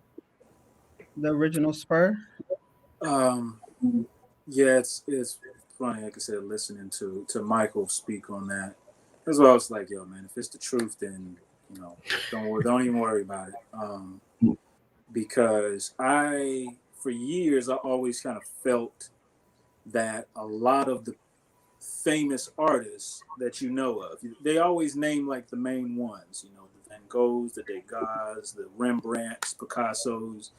The original Spur. Yeah, it's funny, like I said, listening to Michael speak on that. As well, it's like, yo, man, if it's the truth, then don't even worry about it. Because for years, I always kind of felt that a lot of the famous artists that you know of. They always name like the main ones, you know, the Van Goghs, the Degas, the Rembrandts, Picassos.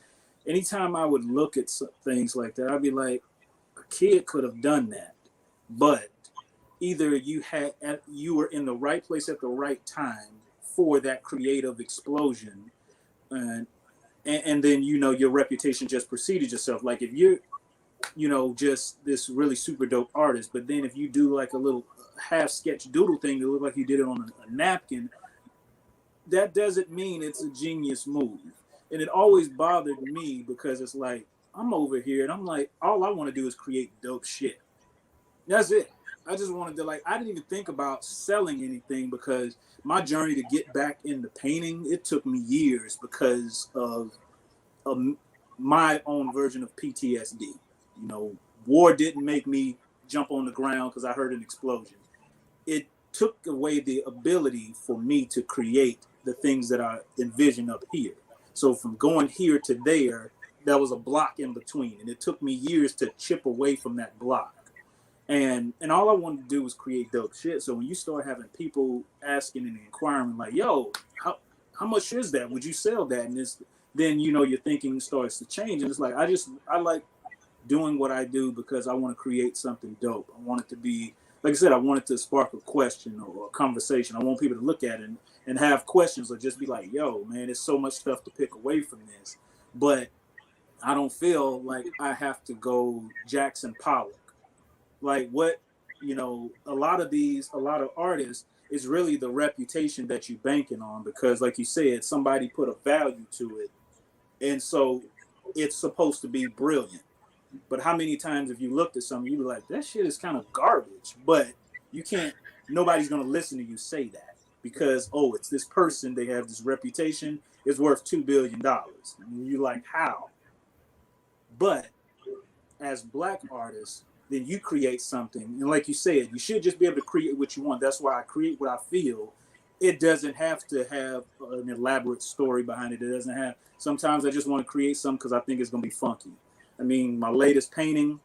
Anytime I would look at things like that, I'd be like, a kid could have done that, but either you were in the right place at the right time for that creative explosion, and then, you know, your reputation just preceded yourself. Like if you're, you know, just this really super dope artist, but then if you do like a little half sketch doodle thing that look like you did it on a napkin, that doesn't mean it's a genius move. And it always bothered me because it's like, I'm over here and I'm like, all I want to do is create dope shit. That's it. I just wanted to, like, I didn't even think about selling anything because my journey to get back into painting, it took me years because of my own version of PTSD. You know, war didn't make me jump on the ground because I heard an explosion. It took away the ability for me to create the things that I envision up here. So from going here to there, there was a block in between, and it took me years to chip away from that block. And all I wanted to do was create dope shit. So when you start having people asking and inquiring, like, yo, how much is that? Would you sell that? And then, you know, your thinking starts to change. And it's like, I like doing what I do because I want to create something dope. I want it to be, like I said, I want it to spark a question or a conversation. I want people to look at it and have questions or just be like, yo, man, there's so much stuff to pick away from this. But I don't feel like I have to go Jackson Pollock. Like what, you know, a lot of artists is really the reputation that you're banking on because, like you said, somebody put a value to it. And so it's supposed to be brilliant. But how many times have you looked at something, you be like, that shit is kind of garbage, but you can't, nobody's going to listen to you say that because, oh, it's this person, they have this reputation, it's worth $2 billion. And you're like, how? But as Black artists, then you create something. And like you said, you should just be able to create what you want. That's why I create what I feel. It doesn't have to have an elaborate story behind it. It doesn't have, sometimes I just want to create something because I think it's going to be funky. I mean, my latest painting,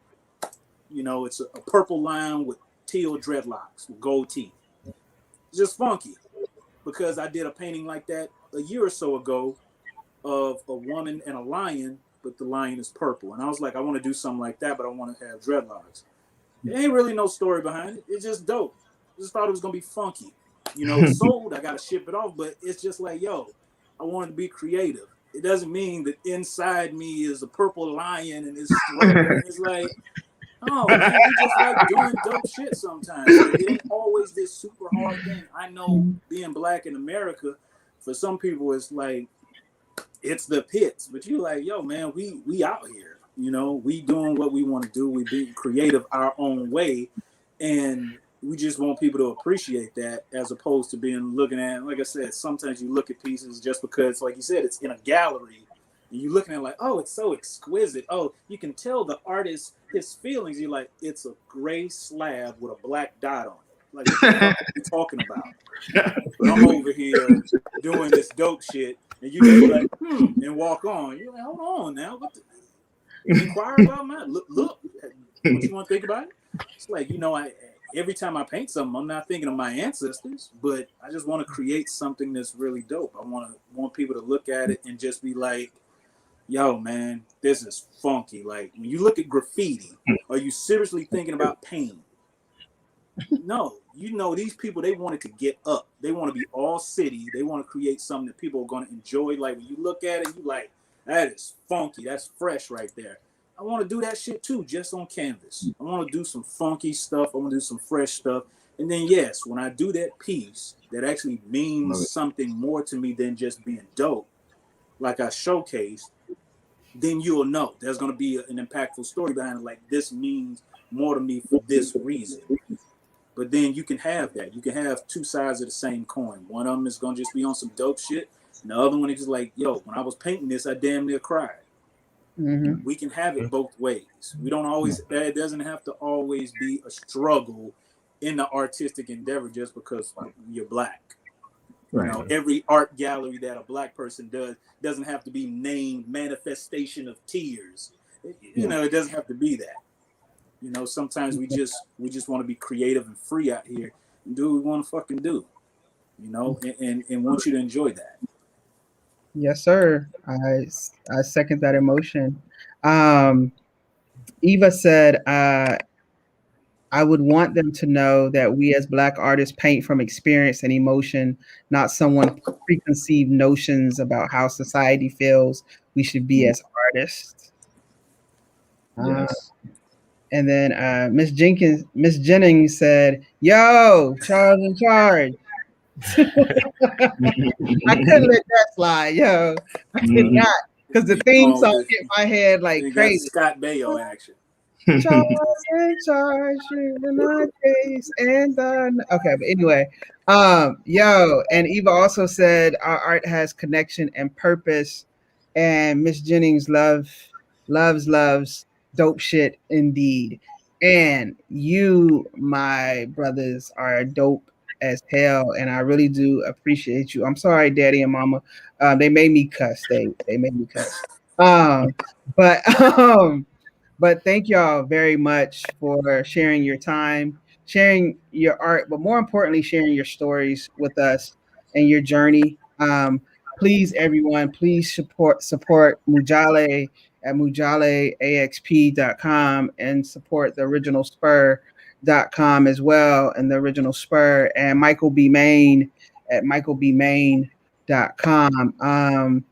you know, it's a purple line with teal dreadlocks with gold teeth. It's just funky because I did a painting like that a year or so ago of a woman and a lion, but the lion is purple. And I was like, I want to do something like that, but I want to have dreadlocks. There ain't really no story behind it. It's just dope. I just thought it was going to be funky. You know, it's sold. I got to ship it off, but it's just like, yo, I wanted to be creative. It doesn't mean that inside me is a purple lion and it's struggling. It's like, oh, man, we just like doing dope shit sometimes. It ain't always this super hard thing. I know being Black in America, for some people, it's like, it's the pits. But you're like, yo, man, we out here. You know, we doing what we want to do. We being creative our own way. And we just want people to appreciate that as opposed to being looking at, like I said, sometimes you look at pieces just because, like you said, it's in a gallery and you're looking at it like, oh, it's so exquisite. Oh, you can tell the artist, his feelings. You're like, it's a gray slab with a black dot on it. Like, what the fuck are you talking about? But I'm over here doing this dope shit and you just like, and walk on. You're like, hold on now. What the, inquire about mine? Look, what you want to think about it? It's like, you know, every time I paint something, I'm not thinking of my ancestors, but I just want to create something that's really dope. I want people to look at it and just be like, yo, man, this is funky. Like, when you look at graffiti, are you seriously thinking about pain? No, you know, these people, they wanted to get up. They want to be all city. They want to create something that people are going to enjoy. Like, when you look at it, you like, that is funky. That's fresh right there. I want to do that shit too, just on canvas. I want to do some funky stuff. I want to do some fresh stuff. And then, yes, when I do that piece that actually means something more to me than just being dope, like I showcased, then you'll know there's going to be an impactful story behind it. Like, this means more to me for this reason. But then you can have that. You can have two sides of the same coin. One of them is going to just be on some dope shit. And the other one is just like, yo, when I was painting this, I damn near cried. Mm-hmm. We can have it both ways. We don't always, it doesn't have to always be a struggle in the artistic endeavor just because you're Black. Right. You know, every art gallery that a Black person does doesn't have to be named Manifestation of Tears. You know, it doesn't have to be that. You know, sometimes we just want to be creative and free out here and do what we want to fucking do. You know, and want you to enjoy that. Yes, sir. I second that emotion. Eva said, I would want them to know that we as Black artists paint from experience and emotion, not someone preconceived notions about how society feels we should be as artists. Yes. And then Miss Jennings said, "Yo, Charles in charge." I couldn't let that slide, yo. I could not, because the theme song hit my head like crazy. Scott Baio action. Charles in charge, and okay, but anyway, yo, and Eva also said our art has connection and purpose, and Miss Jennings loves dope shit indeed, and you, my brothers, are dope as hell, and I really do appreciate you. I'm sorry, Daddy and Mama, they made me cuss. They made me cuss. But thank y'all very much for sharing your time, sharing your art, but more importantly, sharing your stories with us and your journey. Please, everyone, please support Mujale at mujaleaxp.com and support the original Spur.com as well, and the original Spur, and Michael B. Maine at michaelbmaine.com.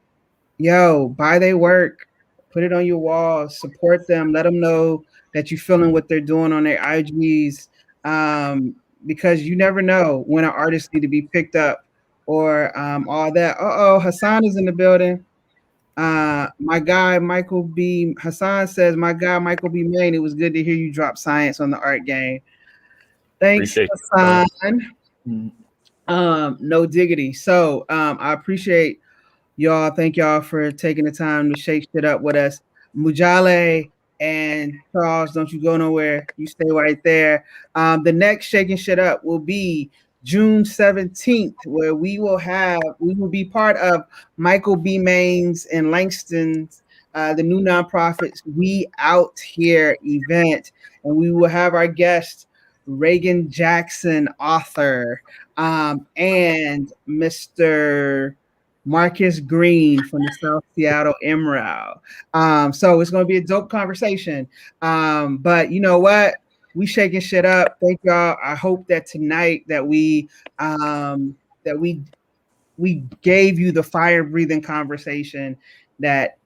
Yo, buy their work, put it on your wall, support them, let them know that you're feeling what they're doing on their IGs, because you never know when an artist need to be picked up or all that. Hassan is in the building. My guy Hassan says, my guy Michael B. Maine, it was good to hear you drop science on the art game. Thanks, Hassan. No diggity. So I appreciate y'all. Thank y'all for taking the time to shake shit up with us. Mujale and Charles, don't you go nowhere. You stay right there. The next Shaking Shit Up will be June 17th, where we will be part of Michael B. Maine's and Langston's, the new nonprofits We Out Here event. And we will have our guest, Reagan Jackson, author, and Mr. Marcus Green from the South Seattle Emerald. So it's going to be a dope conversation. But you know what? We shaking shit up. Thank y'all. I hope that tonight that we gave you the fire breathing conversation that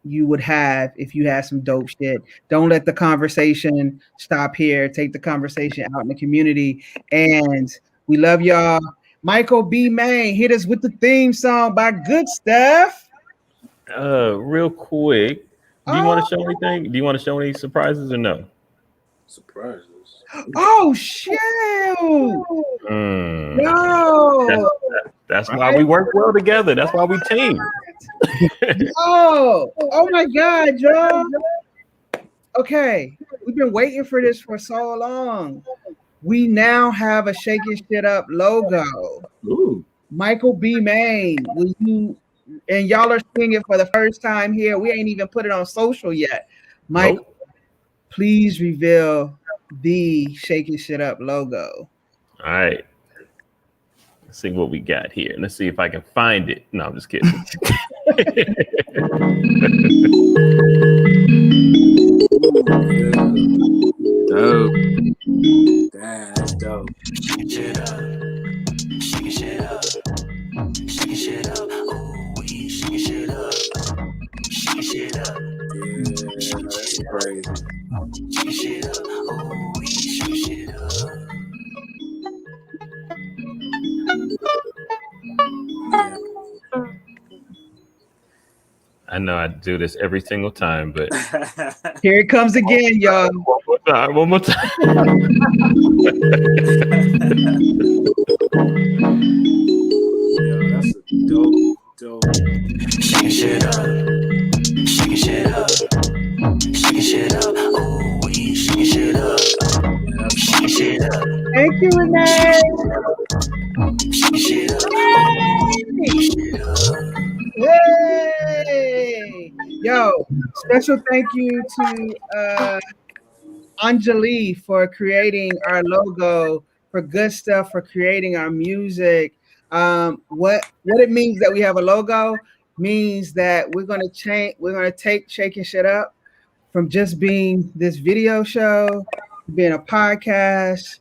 you would have if you had some dope shit. Don't let the conversation stop here. Take the conversation out in the community. And we love y'all. Michael B. Maine, hit us with the theme song by Good Stuff. Real quick, do you want to show anything? Do you want to show any surprises or no? Surprises. Oh shit! No. That's why we work well together. That's why we team. Oh my God, Joe. Okay, we've been waiting for this for so long. We now have a Shakin' Shit Up logo. Ooh. Michael B. Maine, will you? And y'all are seeing it for the first time here. We ain't even put it on social yet. Michael, please reveal the Shakin' Shit Up logo. All right. Let's see what we got here. Let's see if I can find it. No, I'm just kidding. Dope. Damn, that's dope. Shaking shit up. Shaking shit up. Shaking shit up. Oh, we shaking shit up. Shaking shit up. Yeah, that's crazy. Shaking shit up. Oh, we shaking shit up. Yeah. I know I do this every single time, but Here it comes again, y'all. one more time. Yeah, that's a dope. Shaking shit up. Shaking shit up. Shaking shit up. Oh, we shaking shit up. Shaking shit up. Thank you, Renee. Shaking shit up. Oh, shaking shit up. Yay! Yo, special thank you to Anjali for creating our logo, for good stuff, for creating our music. What it means that we have a logo means that we're gonna change. We're gonna take Shakin Shit Up from just being this video show to being a podcast,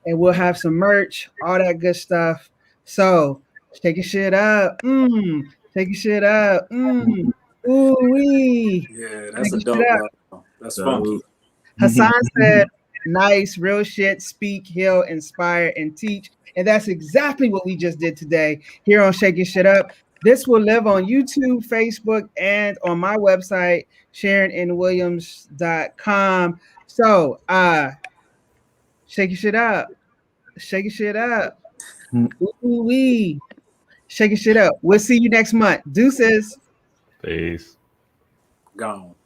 and we'll have some merch, all that good stuff. So Shakin Shit Up, Shakin Shit Up, ooh wee, Yeah, that's a Shakin Shit dope Up. logo. That's funky. Hassan said, nice, real shit, speak, heal, inspire, and teach. And that's exactly what we just did today here on Shaking Shit Up. This will live on YouTube, Facebook, and on my website, SharonNWilliams.com. So shake your shit up. Shake your shit up. Ooh wee. Shake your shit up. We'll see you next month. Deuces. Peace. Gone.